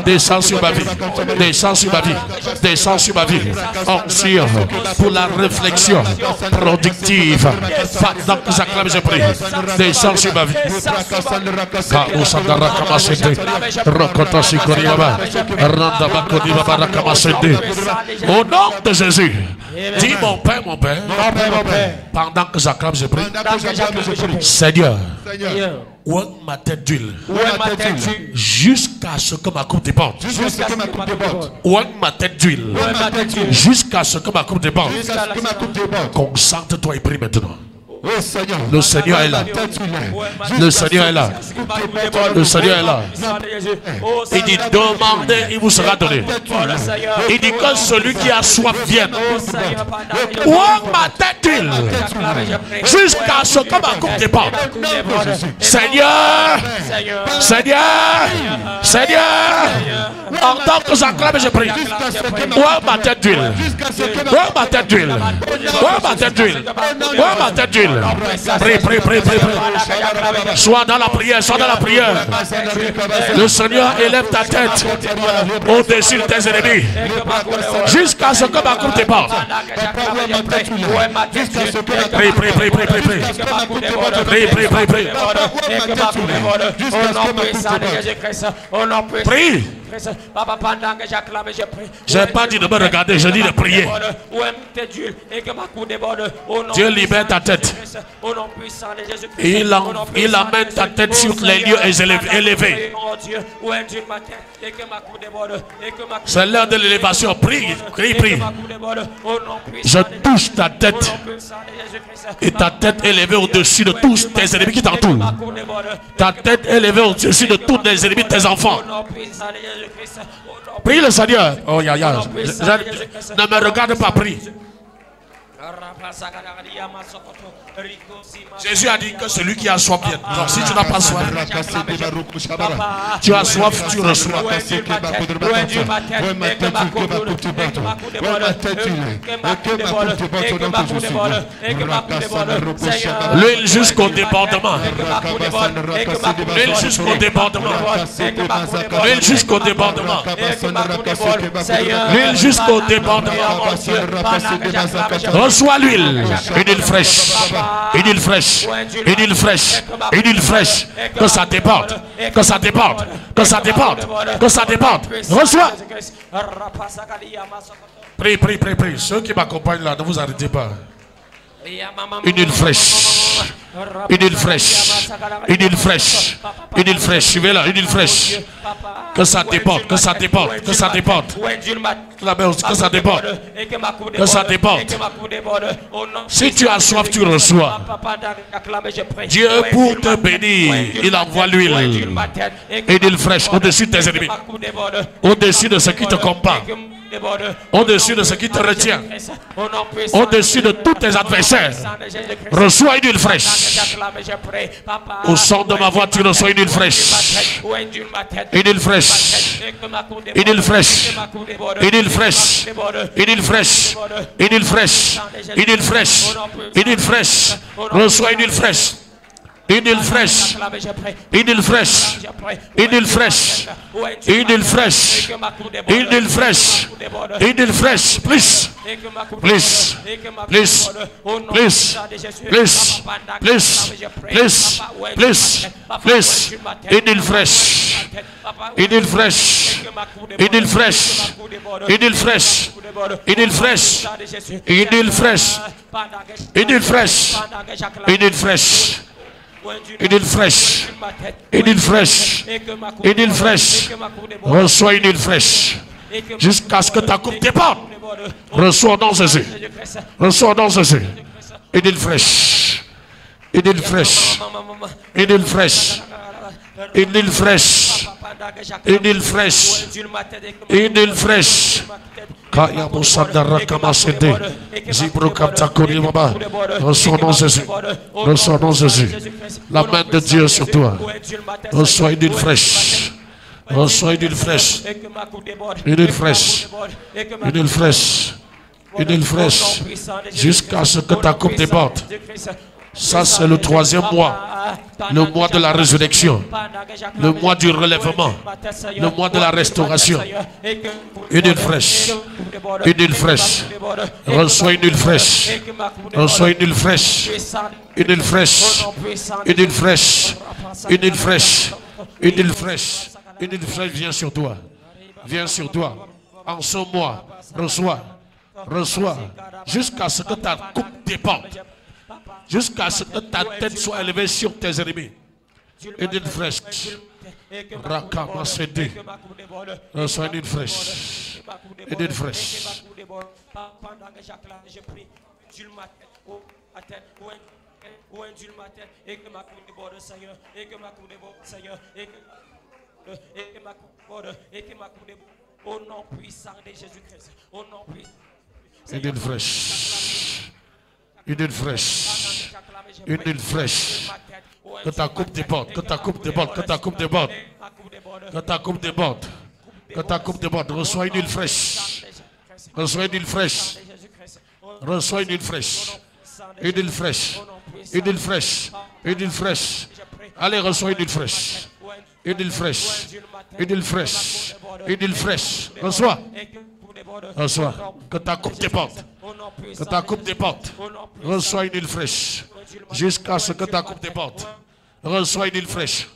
Descends sur ma vie. Descends sur ma vie. Descends sur ma vie. Onction pour la réflexion productive. Pendant que j'acclame et je prie. Descends sur ma vie. Au nom de Jésus. Dis mon Père, mon Père. Pendant que j'acclame, je prie. Seigneur, ouvre ma tête d'huile. Jusqu'à ce que ma coupe déborde. Ouvre ma tête d'huile. Jusqu'à ce que ma coupe déborde. Concentre-toi et prie maintenant. Oh Seigneur. Le Seigneur est là. Le Seigneur est là. Le Seigneur est là. Il dit demandez, il vous sera donné. Il dit que celui qui a soif vienne. Ouah, ma tête d'huile. Jusqu'à ce que ma coupe dépende. Seigneur, Seigneur, Seigneur. En tant que j'acclame, je prie. Ouah, ma tête d'huile. Ouah, ma tête d'huile. Ouah, ma tête d'huile. Ouah, ma tête d'huile. Prie, prie, prie, prie, prie. Sois dans la prière, sois dans la prière. Le Seigneur élève ta tête au-dessus de tes ennemis. Jusqu'à ce que ma coupe dépende. Prie, prie, prie, prie, prie, prie. Prie, prie, prie, prie. Prie. Je n'ai pas dit de me regarder, je dis de prier. Dieu libère ta tête. Et il amène ta tête sur les lieux élevés. C'est l'heure de l'élévation. Prie, prie, prie. Je touche ta tête. Et ta tête est élevée au-dessus de tous tes ennemis qui t'entourent. Ta tête est élevée au-dessus de tous les ennemis de tes enfants. Prie le Seigneur. Oh, ne me regarde pas, prie. Jésus a dit que celui qui a soif vienne. Donc si tu n'as pas soif, tu as soif, tu reçois. L'huile jusqu'au débordement. L'huile jusqu'au débordement. L'huile jusqu'au débordement. L'huile jusqu'au débordement. Reçois l'huile. Une huile fraîche. Une huile fraîche. Une huile fraîche. Une huile fraîche. Que ça déborde. Que ça déborde. Que ça déborde. Que ça déborde. Reçois. Prie, prie, prie, prie. Ceux qui m'accompagnent là, ne vous arrêtez pas. Une huile fraîche. Une huile fraîche. Une huile fraîche. Une huile fraîche. Suivez là. Une huile fraîche. Que ça déborde. Que ça déborde. Que ça déborde. Que ça déborde. Que ça déborde. Si tu as soif, tu reçois. Dieu, pour te bénir, il envoie l'huile. Une huile fraîche au-dessus de tes ennemis. Au-dessus de ce qui te combat. Au-dessus de ce qui te retient. Au-dessus de tous tes adversaires. Reçois une huile fraîche. Au son de ma voix, tu reçois une huile fraîche. Une huile fraîche. Une huile fraîche. Une huile fraîche. Une huile fraîche. Une huile fraîche. Une huile fraîche. Une huile fraîche. Reçois une huile fraîche. Une huile fraîche. Une huile fraîche. Une huile fraîche. Une huile fraîche. Une huile fraîche. Une huile fraîche. Plus. Plus. Plus. Plus. Plus. Plus. Plus. Plus. Plus. Une huile fraîche. Une huile fraîche. Une huile fraîche. Une huile fraîche. Une huile fraîche. Une huile fraîche. Une huile fraîche. Une huile fraîche. Une huile fraîche. Une huile fraîche. Une huile fraîche. Reçois une huile fraîche. Jusqu'à ce que ta coupe déborde. Reçois dans Jésus. Reçois dans Jésus. Une huile fraîche. Une huile fraîche. Une huile fraîche. Une huile fraîche. Une huile fraîche. Une huile fraîche. Reçois dans Jésus. Reçois dans Jésus. La main de Dieu sur toi. Reçois une huile fraîche. Reçois une huile fraîche. Une huile fraîche. Une huile fraîche. Une huile fraîche. Jusqu'à ce que ta coupe déborde. Ça, c'est le 3e mois. Le mois de la résurrection. Le mois du relèvement. Le mois de la restauration. Une huile fraîche. Une huile fraîche. Reçois une huile fraîche. Reçois une huile fraîche. Une huile fraîche. Une huile fraîche. Une huile fraîche. Une huile fraîche. Une huile fraîche vient sur toi. Viens sur toi. En ce mois. Reçois. Reçois. Jusqu'à ce que ta coupe déborde. Jusqu'à ce que ta tête soit élevée sur tes ennemis. Une huile fraîche. Rakamasede. Reçois une huile fraîche. Une huile fraîche. Où indule ma tête et que ma coupe déborde, Seigneur. Et que ma coupe déborde, Seigneur. Et que ma coupe déborde. Et que ma coupe déborde. Au nom puissant de Jésus-Christ. Au nom puissant. Une huile fraîche. Une huile fraîche. Une huile fraîche. Que ta coupe déborde. Que ta coupe déborde. Que ta coupe déborde. Que ta coupe déborde. Que ta coupe déborde. Reçois une huile fraîche. Reçois une huile fraîche. Reçois une huile fraîche. Une huile fraîche. Une huile fraîche. Une huile fraîche. Allez, reçois une huile fraîche. Une huile fraîche. Une huile fraîche. Une huile fraîche. Reçois. Reçois. Que ta coupe déborde. Que ta coupe déborde. Reçois une huile fraîche. Jusqu'à ce que ta coupe déborde. Reçois une huile fraîche.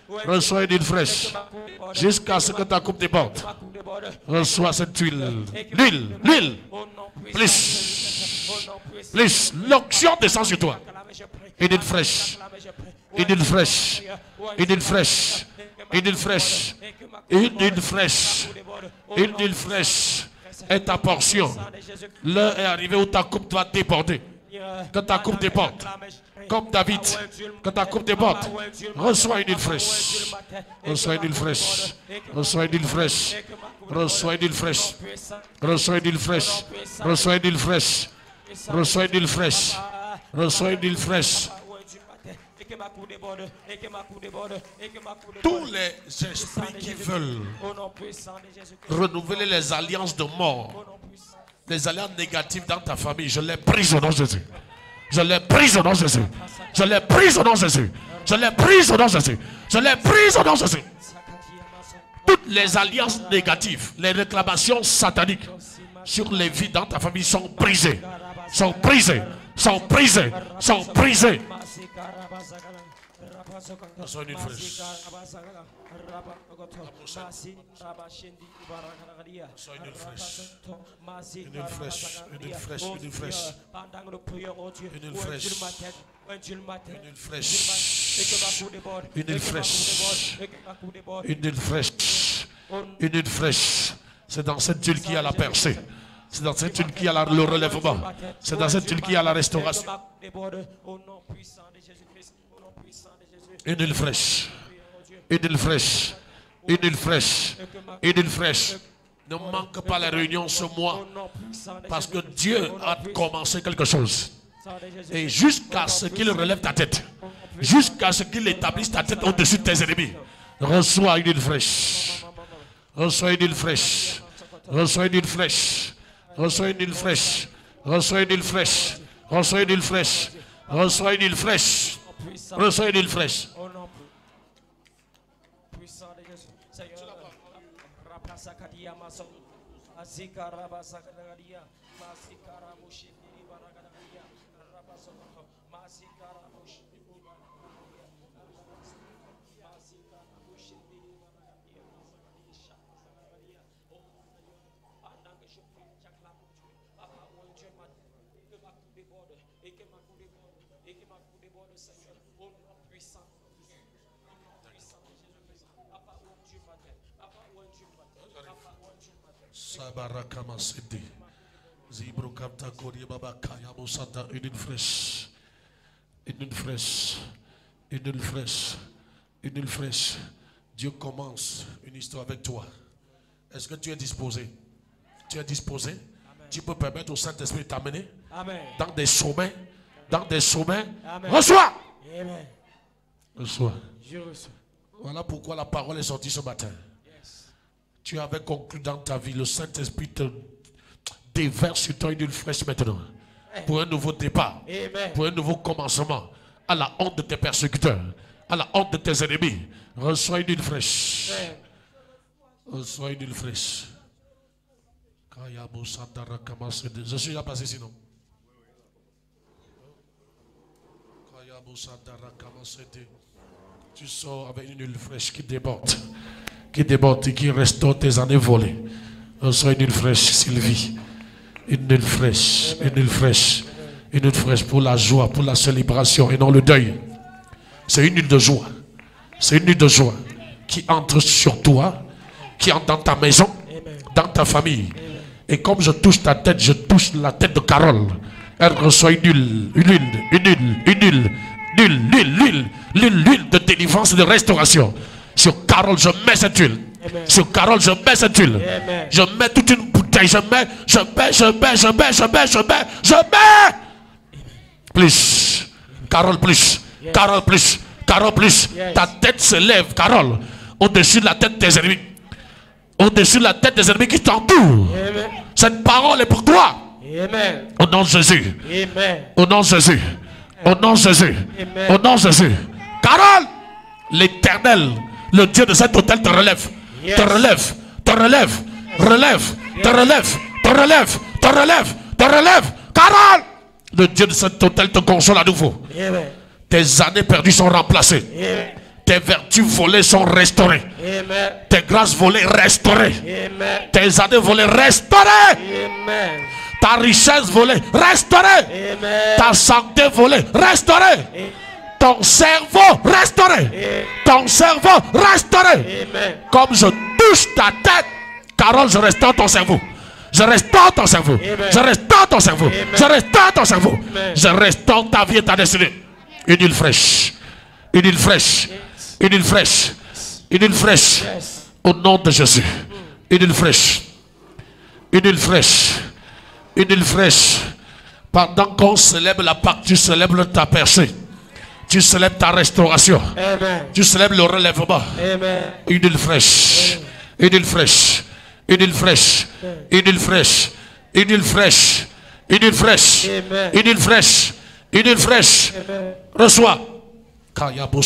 Reçois une huile fraîche. Jusqu'à ce que ta coupe déborde. Reçois cette huile. L'huile. L'huile. Plus. Plus. L'onction descend sur toi. Une huile fraîche. Une huile fraîche. Une huile fraîche. Une huile fraîche. Une huile fraîche. Une huile fraîche est ta portion. L'heure est arrivée où ta coupe doit déborder. Que ta coupe déborde. Comme David. Que ta coupe déborde. Reçois une huile fraîche. Reçois une huile fraîche. Reçois une huile fraîche. Reçois une huile fraîche. Reçois une huile fraîche. Reçois une huile fraîche. Reçois une huile fraîche. Reçois une huile fraîche. Tous les esprits qui veulent renouveler les alliances de mort, les alliances négatives dans ta famille, je les brise au nom de Jésus. Je les brise au nom de Jésus. Je les brise au nom de Jésus. Je les brise au nom de Jésus. Je les brise au nom de Jésus. Toutes les alliances négatives, les réclamations sataniques sur les vies dans ta famille sont brisées. Sont brisées. Sont brisées. Sont brisées. Reçois une huile fraîche. Reçois une huile fraîche. Une huile fraîche. Une huile fraîche. Une huile fraîche. Une huile fraîche. Une huile fraîche. Une huile fraîche. Une huile fraîche. Une huile fraîche. C'est dans cette huile qu'il y a la percée. C'est dans cette huile qu'il y a le relèvement. C'est dans cette huile qu'il y a la restauration. Une huile fraîche. Une huile fraîche. Une huile fraîche. Une huile fraîche. Ne manque pas les réunions ce mois. Parce que Dieu a commencé quelque chose. Et jusqu'à ce qu'il relève ta tête. Jusqu'à ce qu'il établisse ta tête au-dessus de tes ennemis. Reçois une huile fraîche. Reçois une huile fraîche. Reçois une huile fraîche. Reçois une huile fraîche. Reçois une huile fraîche. Reçois une huile fraîche. Reçois une huile fraîche. Reçois une huile fraîche. Une huile fraîche. Une huile fraîche. Une huile fraîche. Une huile fraîche. Dieu commence une histoire avec toi. Est-ce que tu es disposé? Tu es disposé? Amen. Tu peux permettre au Saint-Esprit de t'amener dans des sommets. Dans des sommets. Amen. Reçois. Amen. Reçois. Je reçois. Voilà pourquoi la parole est sortie ce matin. Yes. Tu avais conclu dans ta vie. Le Saint-Esprit te déverse sur toi une huile fraîche maintenant. Pour un nouveau départ. Amen. Pour un nouveau commencement. À la honte de tes persécuteurs. À la honte de tes ennemis. Reçois une huile fraîche. Amen. Reçois une huile fraîche. Je suis déjà passé sinon. Tu sors avec une huile fraîche qui déborde. Qui déborde et qui restaure tes années volées. Reçois une huile fraîche, Sylvie. Une huile fraîche. Une huile fraîche. Une huile fraîche pour la joie, pour la célébration et non le deuil. C'est une huile de joie. C'est une huile de joie qui entre sur toi, qui entre dans ta maison, dans ta famille. Et comme je touche ta tête, je touche la tête de Carole. Elle reçoit une huile de délivrance et de restauration. Sur Carole, je mets cette huile. Amen. Sur Carole, je mets cette huile. Amen. Je mets toute une bouteille. Je mets. Plus. Carole, plus. Yes. Carole, plus. Carole, plus. Yes. Ta tête se lève, Carole, au-dessus de la tête des ennemis. Au-dessus de la tête des ennemis qui t'entourent. Cette parole est pour toi. Amen. Au nom de Jésus. Amen. Au nom de Jésus. Au nom de Jésus. Amen. Au nom de Jésus. Carole, l'Éternel, le Dieu de cet hôtel te relève. Yes. Te relève. Te relève. Relève. Yes. Te relève. Te relève. Te relève. Te relève. Carole, le Dieu de cet hôtel te console à nouveau. Amen. Tes années perdues sont remplacées. Amen. Tes vertus volées sont restaurées. Amen. Tes grâces volées restaurées. Amen. Tes années volées restaurées. Amen. Ta richesse volée restaurée. Amen. Ta santé volée restaurée. Amen. Ton cerveau restauré. Amen. Ton cerveau restauré. Amen. Comme je touche ta tête, Carole, je restaure ton cerveau. Je restaure ton cerveau. Amen. Je restaure ton cerveau. Amen. Je restaure ton cerveau. Amen. Je restaure ta vie et ta destinée. Une huile fraîche. Une huile fraîche. Une huile fraîche. Une huile fraîche. Yes. Au nom de Jésus. Une huile fraîche. Une huile fraîche. Une huile fraîche. Pendant qu'on célèbre la Pâque, tu célèbres ta percée. Tu célèbres ta restauration. Amen. Tu célèbres le relèvement. Amen. Une huile fraîche. Une huile fraîche. Une huile fraîche. Une huile fraîche. Une huile fraîche. Une huile fraîche. Une huile fraîche. Une huile fraîche. Reçois. Une huile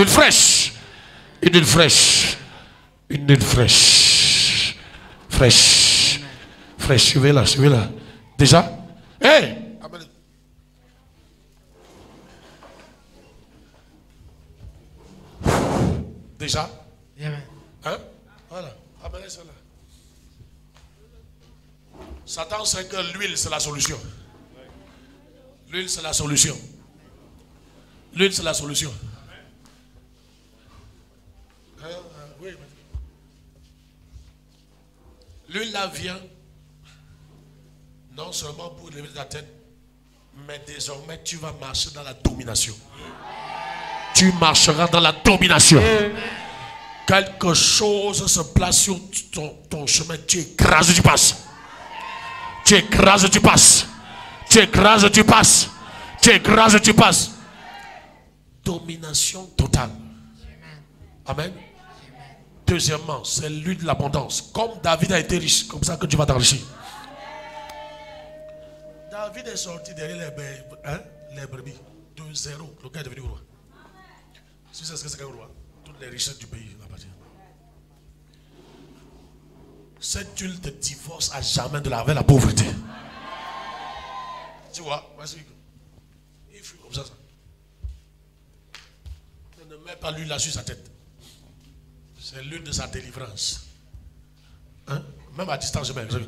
fraîche. Une huile fraîche. Une huile fraîche. Fraîche. Fraîche. Suivez-la. Suivez-la. Déjà? Hey! Déjà? Hein? Voilà. Amenez cela. Satan sait que l'huile c'est la solution. L'huile c'est la solution. L'huile c'est la solution. Oui. L'huile là vient non seulement pour lever ta tête, mais désormais tu vas marcher dans la domination. Tu marcheras dans la domination. Quelque chose se place sur ton chemin, tu écrases, tu passes. Tu écrases, tu passes. Tu écrases, tu passes. Tu écrases, tu passes. Domination totale. Amen. Deuxièmement, c'est l'huile de l'abondance. Comme David a été riche, comme ça que tu vas t'enrichir. David est sorti derrière les brebis de zéro. Le gars est devenu roi. Si c'est ce que c'est qu'un roi, toutes les richesses du pays appartiennent. Cette huile te divorce à jamais de avec la pauvreté. Tu vois, voici. Il fuit comme ça. Ne mets pas l'huile là sur sa tête. C'est l'huile de sa délivrance. Hein? Même à distance, je mets. Il n'y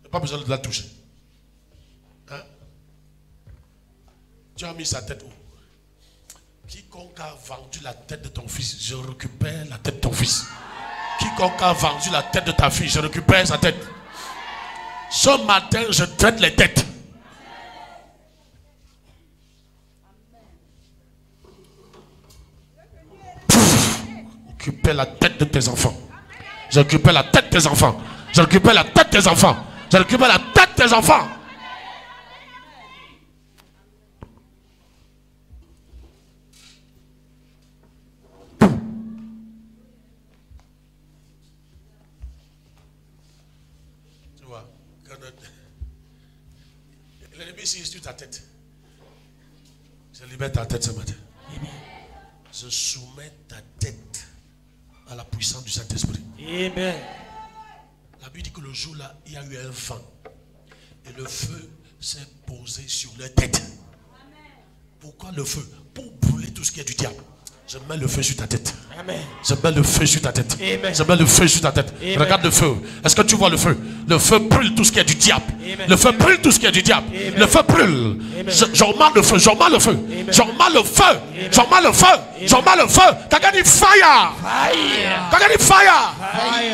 a pas besoin de la toucher. Hein? Tu as mis sa tête où? Quiconque a vendu la tête de ton fils, je récupère la tête de ton fils. Quiconque a vendu la tête de ta fille, je récupère sa tête. Ce matin, je traite les têtes. Récupère la tête de tes enfants. Je récupère la tête de tes enfants. Je récupère la tête de tes enfants. Je récupère la tête de tes enfants. L'ennemi s'il sur ta tête. Je libère ta tête ce matin. Je soumets ta tête à la puissance du Saint-Esprit. Amen. La Bible dit que le jour là, il y a eu un vent. Et le feu s'est posé sur leur tête. Pourquoi le feu? Pour brûler tout ce qui est du diable. Je mets le feu sur ta tête. Amen. Je mets le feu sur ta tête. Amen. Je mets le feu sur ta tête. Amen. Regarde le feu. Est-ce que tu vois le feu? Le feu brûle tout ce qui est du diable. Amen. Le feu brûle tout ce qui est du diable. Amen. Le feu brûle. J'emmène le feu. J'emmène le feu. J'emmène le feu. J'emmène le feu. J'emmène le feu. Quelqu'un dit fire. Fire. Quelqu'un dit fire.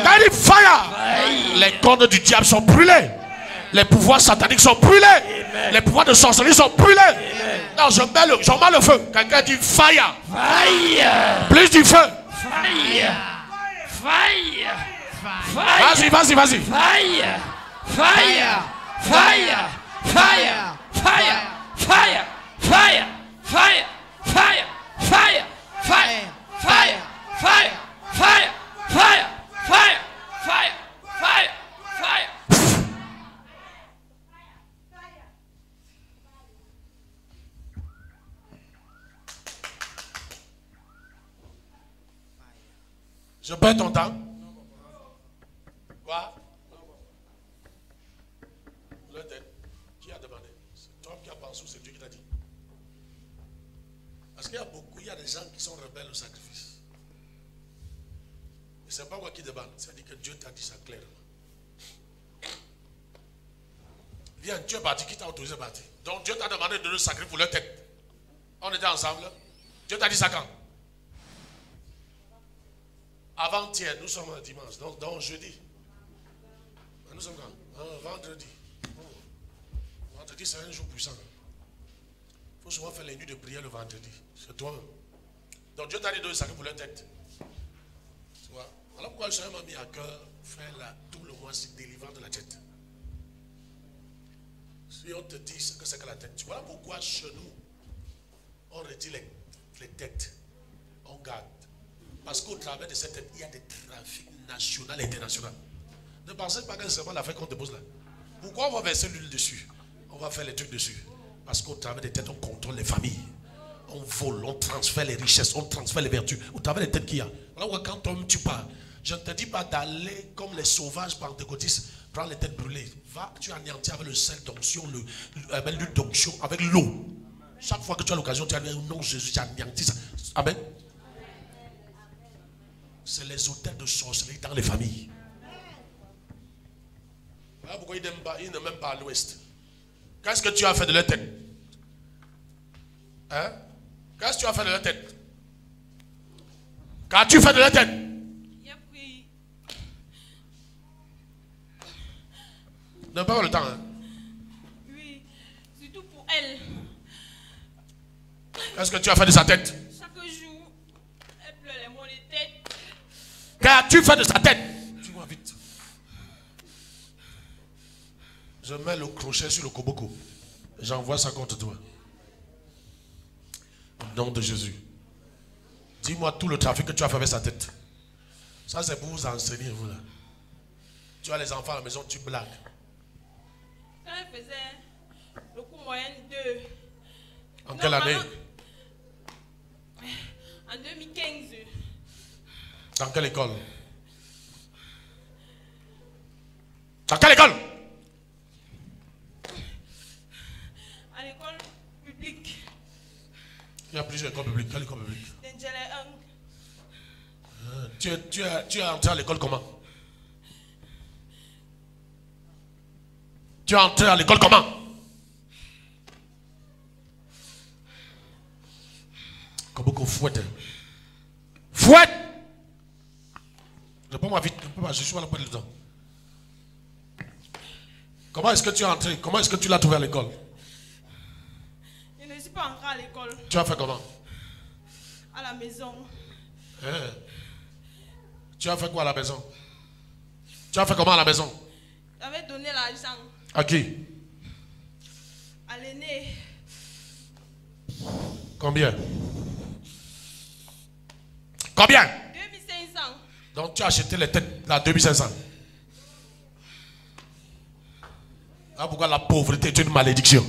Quelqu'un dit fire. Les cordes du diable sont brûlées. Les pouvoirs sataniques sont brûlés. Amen. Les pouvoirs de sorcellerie sont brûlés. Non, j'emmène le feu. Quelqu'un dit fire. Fire. Plus du feu. Fire. Fire. Vas-y, vas-y, vas-y. Fire. Fire. Fire. Fire. Fire. Fire. Fire. Fire. Fire. Fire. Fire. Fire. Fire. Fire. Fire. Fire. Fire. Fire. Fire. Je perds ton temps. Quoi? Le tête. Qui a demandé? C'est toi qui as pensé ou c'est Dieu qui t'a dit? Parce qu'il y a beaucoup, il y a des gens qui sont rebelles au sacrifice. Et c'est pas moi qui demande, c'est-à-dire que Dieu t'a dit ça clairement. Viens, tu es parti, qui t'a autorisé à partir? Donc Dieu t'a demandé de donner le sacrifice pour leur tête. On était ensemble. Dieu t'a dit ça quand? Avant-hier, nous sommes un dimanche, donc jeudi. Nous sommes quand? Vendredi. Vendredi, c'est un jour puissant. Il faut souvent faire les nuits de prière le vendredi. C'est toi. Donc Dieu t'a dit de sacrifier pour leur tête. Tu vois? Alors pourquoi le Seigneur m'a mis à cœur faire tout le mois-ci délivrant de la tête? Si on te dit ce que c'est que la tête, tu vois pourquoi chez nous, on retire les têtes, on garde. Parce qu'au travers de cette tête, il y a des trafics nationaux et internationaux. Ne pensez pas que c'est seulement l'affaire qu'on te pose là. Pourquoi on va verser l'huile dessus? On va faire les trucs dessus. Parce qu'au travers des têtes, on contrôle les familles. On vole, on transfère les richesses, on transfère les vertus. Au travers des têtes qu'il y a. Alors quand tu pars, je ne te dis pas d'aller comme les sauvages pentecôtistes, prendre les têtes brûlées. Va, tu anéantis avec le sel d'onction, l'huile d'onction, avec l'eau. Chaque fois que tu as l'occasion, tu as dit non, Jésus, tu anéantis ça. Amen. C'est les hôtels de sorcellerie dans les familles. Voilà pourquoi ils ne m'aiment pas à l'ouest. Qu'est-ce que tu as fait de leur tête? Hein? Qu'est-ce que tu as fait de leur tête? Qu'as-tu fait de leur tête? J'ai pris. Ne pas le temps. Hein? Oui, surtout pour elle. Qu'est-ce que tu as fait de sa tête? Chaque jour, elle pleure les maux de tête. Qu'as-tu fait de sa tête? Tu vois vite. Je mets le crochet sur le koboko. J'envoie ça contre toi. Au nom de Jésus. Dis-moi tout le trafic que tu as fait avec sa tête. Ça c'est pour vous enseigner, vous là. Tu as les enfants à la maison, tu blagues. Quand elle faisait le cours moyen de... En quelle année? En 2015. Dans quelle école? Dans quelle école? À l'école publique. Il y a plusieurs écoles publiques. Quelle école publique? Tu es entré à l'école comment? Tu es entré à l'école comment? Comme beaucoup fouette. Fouette! Réponds-moi vite. Je suis à la pointe du temps. Comment est-ce que tu es entré? Comment est-ce que tu l'as trouvé à l'école? Je ne suis pas entré à l'école. Tu as fait comment? À la maison. Tu as fait quoi à la maison? Tu as fait comment à la maison? J'avais donné l'argent. À qui? À l'aîné. Combien? Combien? 2500. Donc tu as acheté les têtes à 2500. Ah, pourquoi la pauvreté est une malédiction?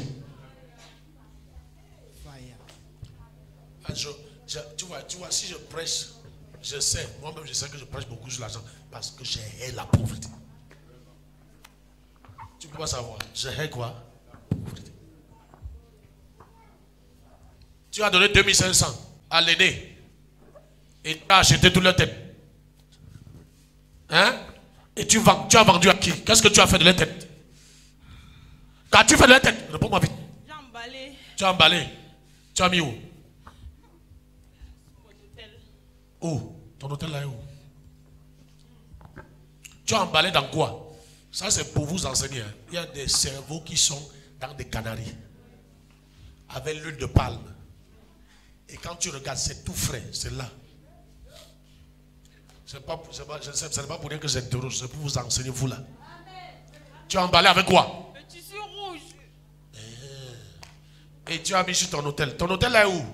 Ah, tu vois, si je prêche, je sais, moi-même je sais que je prêche beaucoup sur l'argent parce que je hais la pauvreté. Tu peux pas savoir, je hais quoi? La pauvreté. Tu as donné 2500 à l'aîné. Et tu as acheté toutes leurs têtes. Hein? Et tu as vendu à qui? Qu'est-ce que tu as fait de leurs têtes? Qu'as-tu fait de leurs têtes? Réponds-moi vite. J'ai emballé. Tu as emballé. Tu as mis où? Mon hôtel. Où? Ton hôtel là est où? Tu as emballé dans quoi? Ça c'est pour vous enseigner. Hein. Il y a des cerveaux qui sont dans des canaries. Avec l'huile de palme. Et quand tu regardes, c'est tout frais. C'est là. Ce n'est pas pour dire que j'interroge. C'est pour vous enseigner, vous là. Tu as emballé avec quoi? Le tissu rouge. Et tu as mis sur ton hôtel. Ton hôtel là est où?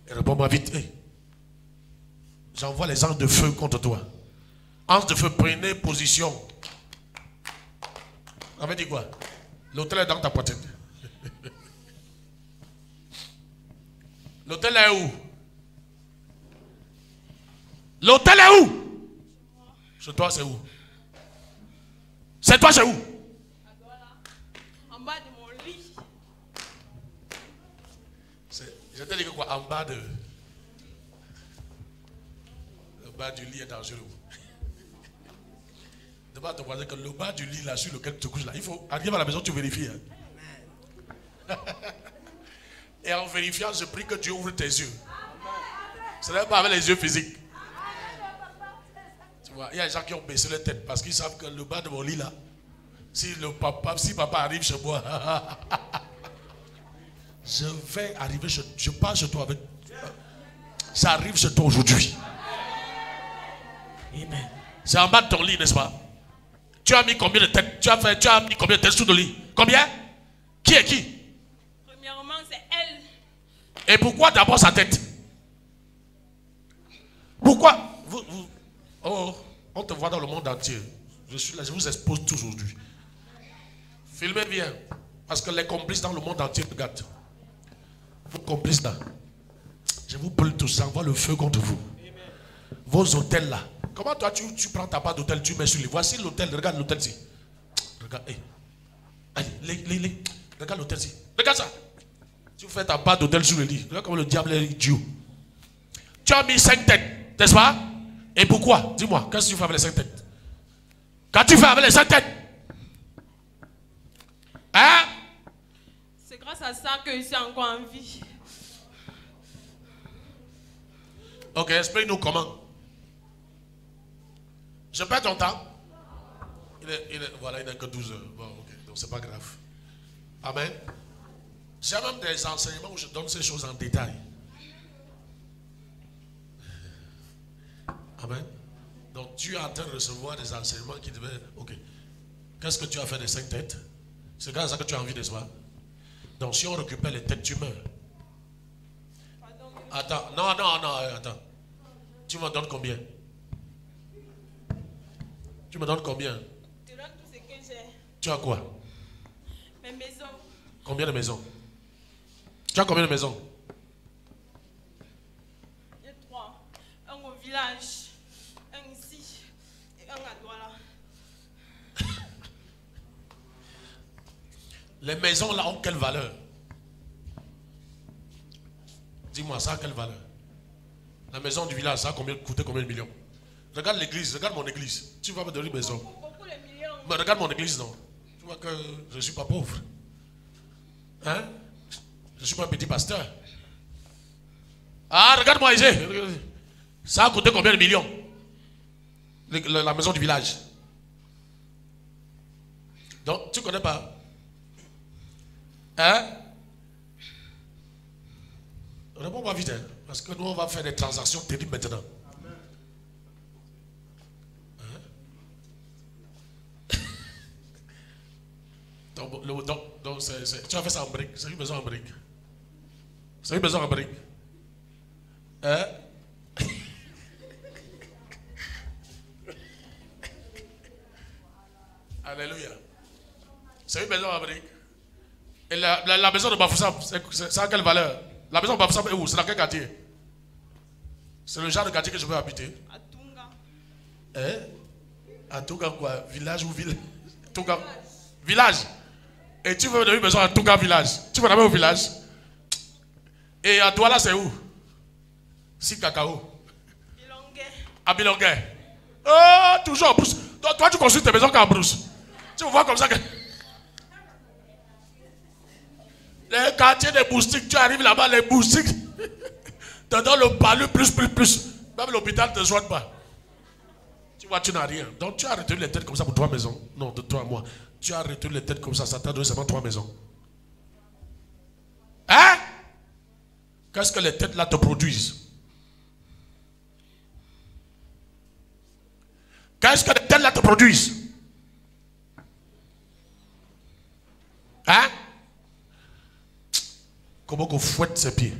Et réponds-moi vite. Hey. J'envoie les anges de feu contre toi. Anges de feu, prenez position. Ça veut dire quoi? L'hôtel est dans ta poitrine. L'hôtel est où? L'hôtel est où? Chez toi, c'est où? C'est toi, c'est où? En bas de mon lit. Je t'ai dit que quoi? En bas de... Le bas du lit est dangereux. Demande à ton voisin que le bas du lit là sur lequel tu te couches là, il faut arriver à la maison, tu vérifies. Hein? Et en vérifiant, je prie que Dieu ouvre tes yeux. Ce n'est pas avec les yeux physiques. Tu vois, il y a des gens qui ont baissé leur tête parce qu'ils savent que le bas de mon lit là, si papa arrive chez moi, je vais arriver je pars chez toi avec. Ça arrive chez toi aujourd'hui. Amen. C'est en bas de ton lit, n'est-ce pas? Tu as mis combien de têtes? Tu as mis combien de têtes sous le lit? Combien? Qui est qui? Premièrement, c'est elle. Et pourquoi d'abord sa tête? Pourquoi? Oh, on te voit dans le monde entier. Je suis là, je vous expose tout aujourd'hui. Filmez bien. Parce que les complices dans le monde entier regardent. Vos complices là. Je vous brûle tous, j'envoie le feu contre vous. Vos hôtels là. Comment toi tu prends ta part d'hôtel, tu mets sur les. Voici l'hôtel, regarde l'hôtel ici. Regarde, hey. Allez, regarde l'hôtel ici. Regarde ça. Tu fais ta part d'hôtel sur le lit. Regarde comme le diable est idiot. Tu as mis 5 têtes, n'est-ce pas? Et pourquoi? Dis-moi, qu'est-ce que tu fais avec les 5 têtes? Qu'as-tu fait avec les 5 têtes? Hein? C'est grâce à ça que je suis encore en vie. Ok, explique-nous comment. Je perds ton temps. Voilà, il n'est que 12 heures. Bon, ok, donc c'est pas grave. Amen. J'ai même des enseignements où je donne ces choses en détail. Amen. Donc tu es en train de recevoir des enseignements qui devaient. Ok. Qu'est-ce que tu as fait des 5 têtes? C'est grâce à ça que tu as envie, n'est-ce pas? Donc si on récupère les têtes, tu meurs. Attends, non, attends. Tu me donnes combien? Tu me donnes combien? Je donne tout ce que j'ai. Tu as quoi? Mes maisons. Combien de maisons? Tu as combien de maisons? J'ai 3. Un au village, un ici et un à Douala. Les maisons là ont quelle valeur? Dis-moi, ça a quelle valeur? La maison du village, ça a coûté combien de millions? Regarde l'église, regarde mon église. Tu vas me donner une maison. Beaucoup de millions. Mais regarde mon église, non? Tu vois que je ne suis pas pauvre. Hein? Je ne suis pas un petit pasteur. Ah, regarde-moi ici. Ça a coûté combien de millions? La maison du village. Donc, tu ne connais pas? Hein? Réponds-moi vite, hein, parce que nous, on va faire des transactions terribles maintenant. Donc, tu as fait ça en brique. C'est une maison en brique. C'est une maison en brique. Hein? Alléluia. C'est une maison en brique. Et la maison de Bafoussam, ça a quelle valeur? La maison de Bafoussam est où? C'est dans quel quartier? C'est le genre de quartier que je veux habiter. À Tunga. Hein? À Tunga quoi? Village ou ville? Tunga. Village. Et tu veux une maison à Tunga village? Tu vas aller au village? Et à Douala, c'est où? Si cacao. À Bilongué. Oh, toujours en brousse. Toi, tu construis tes maisons qu'en brousse. Tu me vois comme ça que. Les quartiers des moustiques, tu arrives là-bas, les moustiques. Te donnent le palu plus. Même l'hôpital ne te soigne pas. Tu vois, tu n'as rien. Donc tu as retenu les têtes comme ça pour 3 maisons. Non, de toi à moi. Tu as retenu les têtes comme ça t'a donné seulement 3 maisons. Hein? Qu'est-ce que les têtes là te produisent? Qu'est-ce que les têtes là te produisent? Hein? Comment qu'on fouette ses pieds?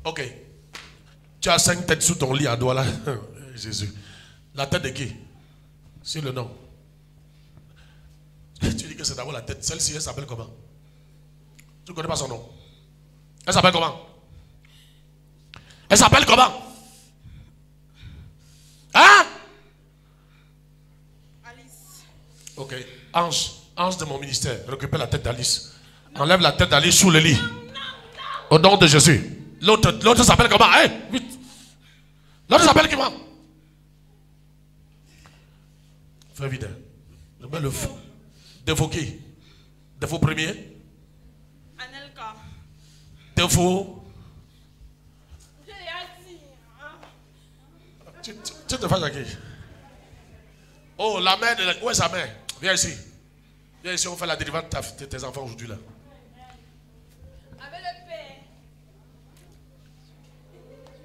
Ok. Tu as 5 têtes sous ton lit à Douala. Jésus. La tête de qui? C'est le nom. Tu dis que c'est d'abord la tête. Celle-ci, elle s'appelle comment? Tu ne connais pas son nom? Elle s'appelle comment? Elle s'appelle comment? Hein? Alice. Ok. Ange de mon ministère, récupère la tête d'Alice. Enlève la tête d'Alice sous le lit. Au nom de Jésus. L'autre s'appelle comment? Hein? Vite. L'autre s'appelle comment? Fais vite. Je mets le feu. Défaut qui? Défaut premier? Anelka. Défaut? Je l'ai dit. Tu te fais à qui? Oh, la mère de la... Où est sa mère? Viens ici. Viens ici, on fait la délivrance de tes enfants aujourd'hui là. Avec le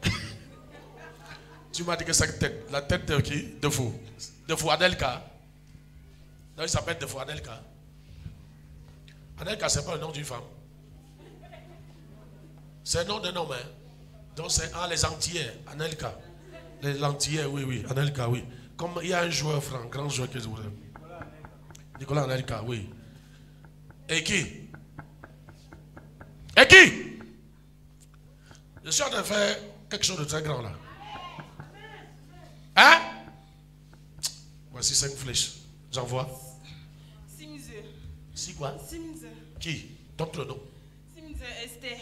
père. Tu m'as dit que 5 têtes. La tête de qui? De fou. De fou Anelka. Non, il s'appelle de fou Anelka. Anelka, c'est pas le nom d'une femme. C'est le nom d'un homme. Hein? Donc c'est les Antillais. Anelka. Les Antillais, oui. Anelka, oui. Comme il y a un joueur franc, grand joueur que je voudrais. Nicolas Anelka, oui. Et qui? Et qui? Je suis en train de faire quelque chose de très grand là. Hein? Voici 5 flèches. J'envoie. Simze. Si quoi? Simze. Qui? Donne le nom. Simze Esther.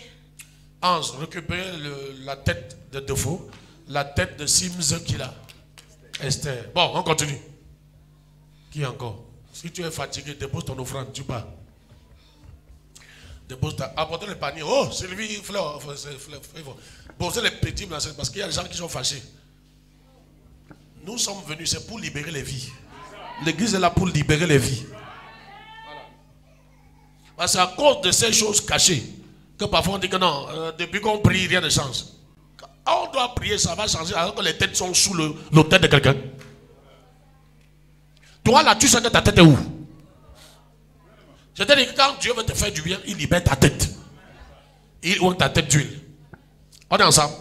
Ange, récupère la tête de défaut. La tête de Simze qu'il a. Esther. Bon, on continue. Qui encore? Si tu es fatigué, dépose ton offrande, tu pars. Dépose ta... Apportez le panier. Oh, Sylvie, fleur. Posez les petits parce qu'il y a des gens qui sont fâchés. Nous sommes venus, c'est pour libérer les vies. L'église est là pour libérer les vies. Parce qu'à cause de ces choses cachées, que parfois on dit que non, depuis qu'on prie, rien ne change. Quand on doit prier, ça va changer alors que les têtes sont sous l'autel de quelqu'un. Toi là, tu sais que ta tête est où? Je te dis que quand Dieu veut te faire du bien, il libère ta tête. Il ouvre ta tête d'huile. On est ensemble.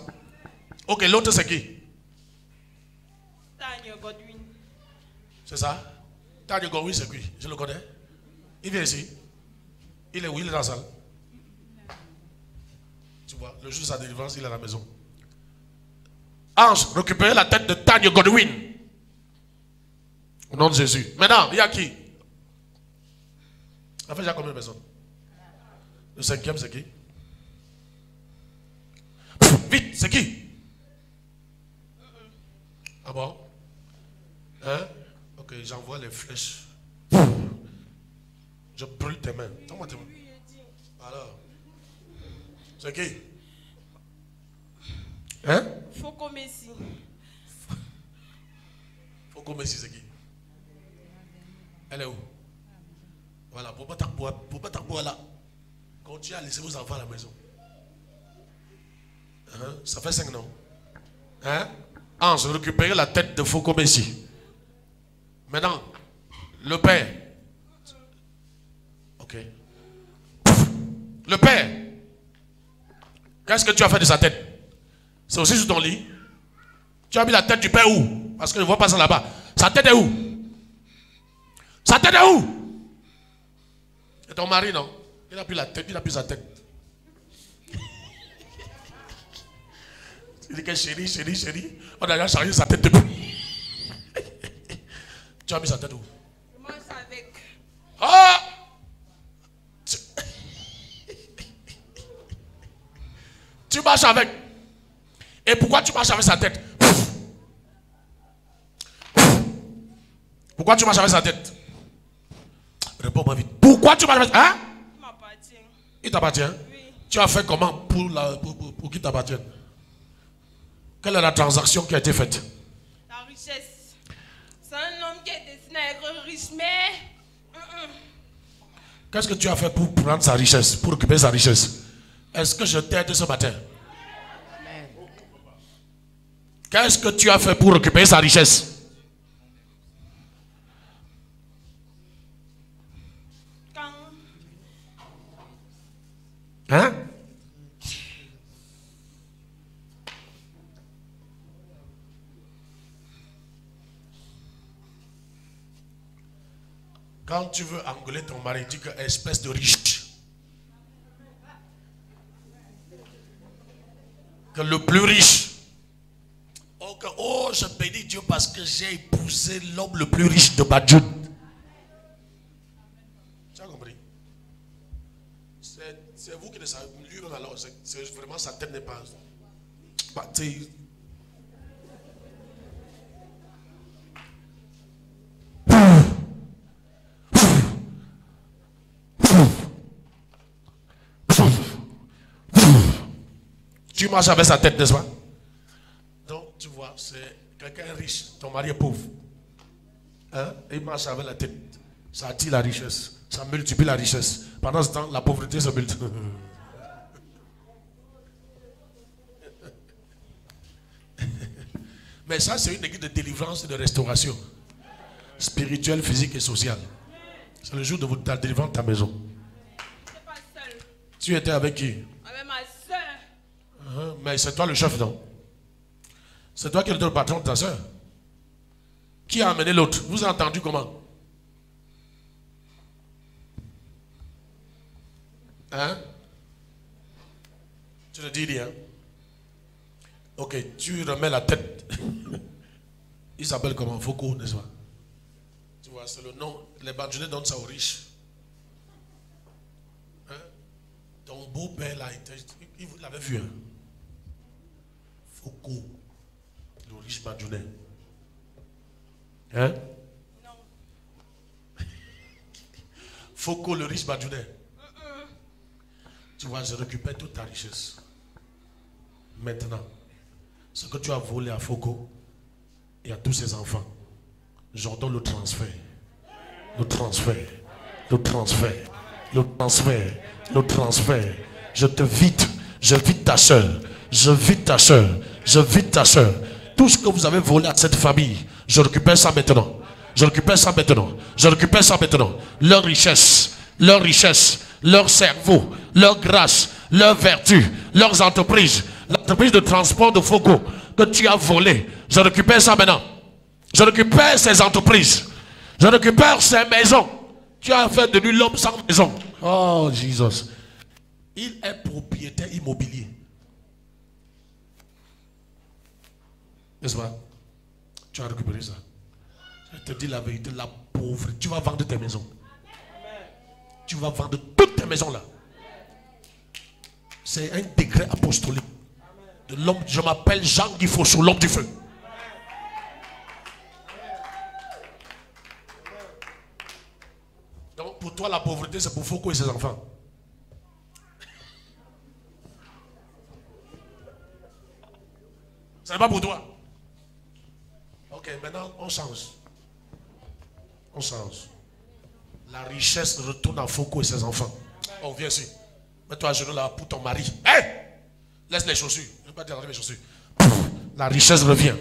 Ok, l'autre c'est qui? Tanya Godwin. C'est ça? Tanya Godwin c'est qui? Je le connais. Il vient ici. Il est où? Il est dans la salle. Tu vois, le jour de sa délivrance, il est à la maison. Ange, récupérez la tête de Tanya Godwin. Au nom de Jésus. Maintenant, il y a qui? En fait, il y a combien de personnes? Le 5e, c'est qui? Vite, c'est qui? Ah bon? Hein? Ok, j'envoie les flèches. Je brûle tes mains. Donne-moi tes mains. Alors, c'est qui? Hein? Foko Messi. Foko Messi, c'est qui? Elle est où? Voilà, pour pas t'aboire là. Continuez à laisser vos enfants à la maison. Hein? Ça fait 5 noms. Hein? Ange, récupérez la tête de Foko Messi. Maintenant, le père. Ok. Le père. Qu'est-ce que tu as fait de sa tête? C'est aussi sur ton lit. Tu as mis la tête du père où? Parce que je ne vois pas ça là-bas. Sa tête est où? Sa tête est où? Et ton mari, non? Il n'a plus la tête, il n'a plus sa tête. Il dit que chérie, on a déjà changé sa tête depuis. Tu as mis sa tête où? Je mange avec. Ah! Tu marches avec. Et pourquoi tu marches avec sa tête? Pourquoi tu marches avec sa tête? Réponds-moi vite. Pourquoi tu marches avec... Hein? Il m'appartient. Il t'appartient? Oui. Tu as fait comment pour qu'il t'appartienne? Quelle est la transaction qui a été faite? La richesse. C'est un homme qui est destiné à être riche, mais... Qu'est-ce que tu as fait pour prendre sa richesse, pour récupérer sa richesse? Est-ce que je t'aide ce matin? Qu'est-ce que tu as fait pour récupérer sa richesse? Hein? Quand tu veux engueuler ton mari, dis que espèce de riche. Que le plus riche. Oh, je bénis Dieu parce que j'ai épousé l'homme le plus riche de Badjoun. Tu as compris? C'est vous qui ne savez lui-même alors. C'est vraiment sa tête n'est pas. Tu marches avec sa tête, n'est-ce pas? Donc, tu vois, c'est quelqu'un riche, ton mari est pauvre. Hein? Il marche avec la tête. Ça attire la richesse. Ça multiplie la richesse. Pendant ce temps, la pauvreté se multiplie. Mais ça, c'est une équipe de délivrance et de restauration. Spirituelle, physique et sociale. C'est le jour de ta délivrance de ta maison. Je n'étais pas seule. Tu étais avec qui? Avec ma soeur. Mais c'est toi le chef, non? C'est toi qui es le patron de ta soeur. Qui a amené l'autre? Vous avez entendu comment? Hein? Tu ne dis rien. Ok, tu remets la tête. Il s'appelle comment? Foucault, n'est-ce pas? Tu vois, c'est le nom. Les Badjounais donnent ça aux riches. Hein? Ton beau-père là, vous l'avez vu, hein? Foucault, le riche Badjounais. Hein? Non. Foucault, le riche Badjounais. Tu vois, je récupère toute ta richesse. Maintenant, ce que tu as volé à Foucault et à tous ses enfants, j'ordonne le transfert. Le transfert. Le transfert. Le transfert. Le transfert. Je te vide. Je vide ta soeur. Je vide ta soeur. Je vide ta soeur. Tout ce que vous avez volé à cette famille, je récupère ça maintenant. Je récupère ça maintenant. Je récupère ça maintenant. Leur richesse, leur cerveau, leur grâce, leur vertu, leurs entreprises, l'entreprise de transport de Foucault que tu as volé. Je récupère ça maintenant. Je récupère ces entreprises. Je récupère ces maisons. Tu as fait de lui l'homme sans maison. Oh, Jesus. Il est propriétaire immobilier. N'est-ce pas? Tu as récupéré ça. Je te dis la vérité, la pauvreté. Tu vas vendre tes maisons. Tu vas vendre toutes tes maisons là. C'est un décret apostolique. De l'homme, je m'appelle Jean-Guy Fossou, l'homme du feu. Donc pour toi la pauvreté c'est pour Foucault et ses enfants. Ce n'est pas pour toi. Ok, maintenant on change. On change. La richesse retourne à Foucault et ses enfants. Oh, viens ici. Mets-toi à genoux là pour ton mari. Hé! Laisse les chaussures. Je ne vais pas dire les chaussures. La richesse revient.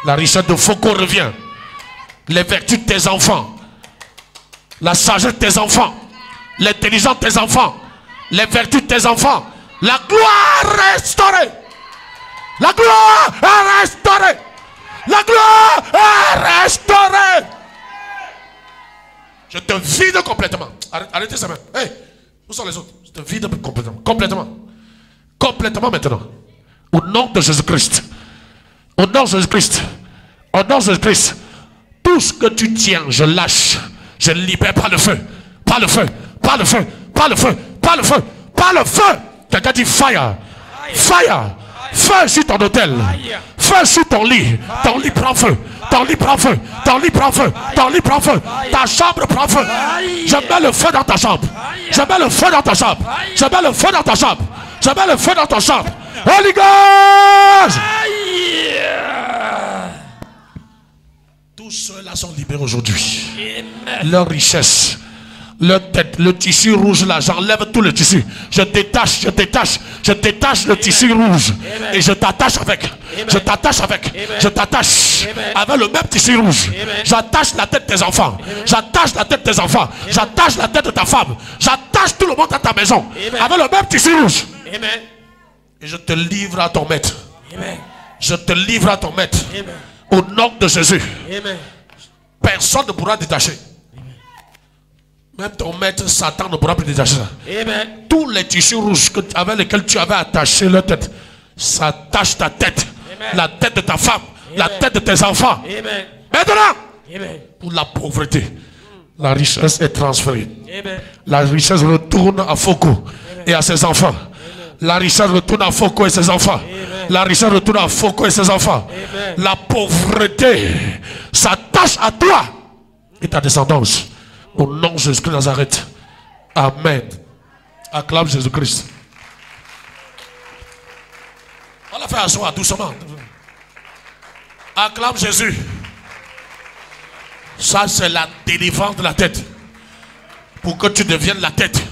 La richesse de Foucault revient. Les vertus de tes enfants. La sagesse de tes enfants. L'intelligence de tes enfants. Les vertus de tes enfants. La gloire restaurée. La gloire est restaurée. La gloire est restaurée. Je te vide complètement. Arrêtez ça maintenant. Hey, où sont les autres? Je te vide complètement. Complètement. Complètement maintenant. Au nom de Jésus-Christ. Au nom de Jésus-Christ. Au nom de Jésus-Christ. Tout Tout ce que tu tiens, je lâche. Je libère par le feu. Par le feu. Par le feu. Par le feu. Par le feu. Par le feu. Quelqu'un dit fire. Fire. Feu sur ton hôtel. Feu sur ton lit. Ton lit prend feu. Ton lit prend feu. Ton lit prend feu. Ton lit prend feu. Ta chambre prend feu. Je mets le feu dans ta chambre. Je mets le feu dans ta chambre. Je mets le feu dans ta chambre. Je mets le feu dans ta chambre. Holy Ghost. Tous ceux-là sont libérés aujourd'hui. Leur richesse, leur tête, le tissu rouge là, j'enlève tout le tissu. Je détache le tissu rouge. Et je t'attache avec. Je t'attache avec. Je t'attache avec le même tissu rouge. J'attache la tête de tes enfants. J'attache la tête de tes enfants. J'attache la tête de ta femme. J'attache tout le monde à ta maison. Avec le même tissu rouge. Et je te livre à ton maître. Je te livre à ton maître. Au nom de Jésus. Personne ne pourra détacher. Même ton maître Satan ne pourra plus détacher ça. Tous les tissus rouges avec lesquels tu avais attaché leur tête, ça attache ta tête. La tête de ta femme. La tête de tes enfants. Maintenant, pour la pauvreté, la richesse est transférée. La richesse retourne à Foko et à ses enfants. La richesse retourne à Foko et ses enfants. La richesse retourne à Foko et ses enfants. La pauvreté s'attache à toi et ta descendance. Au nom de Jésus-Christ de Nazareth. Amen. Acclame Jésus-Christ. On l'a fait asseoir doucement. Acclame Jésus. Ça, c'est la délivrance de la tête. Pour que tu deviennes la tête.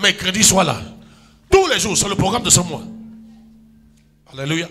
Mercredi, sois là. Tous les jours, c'est le programme de ce mois. Alléluia.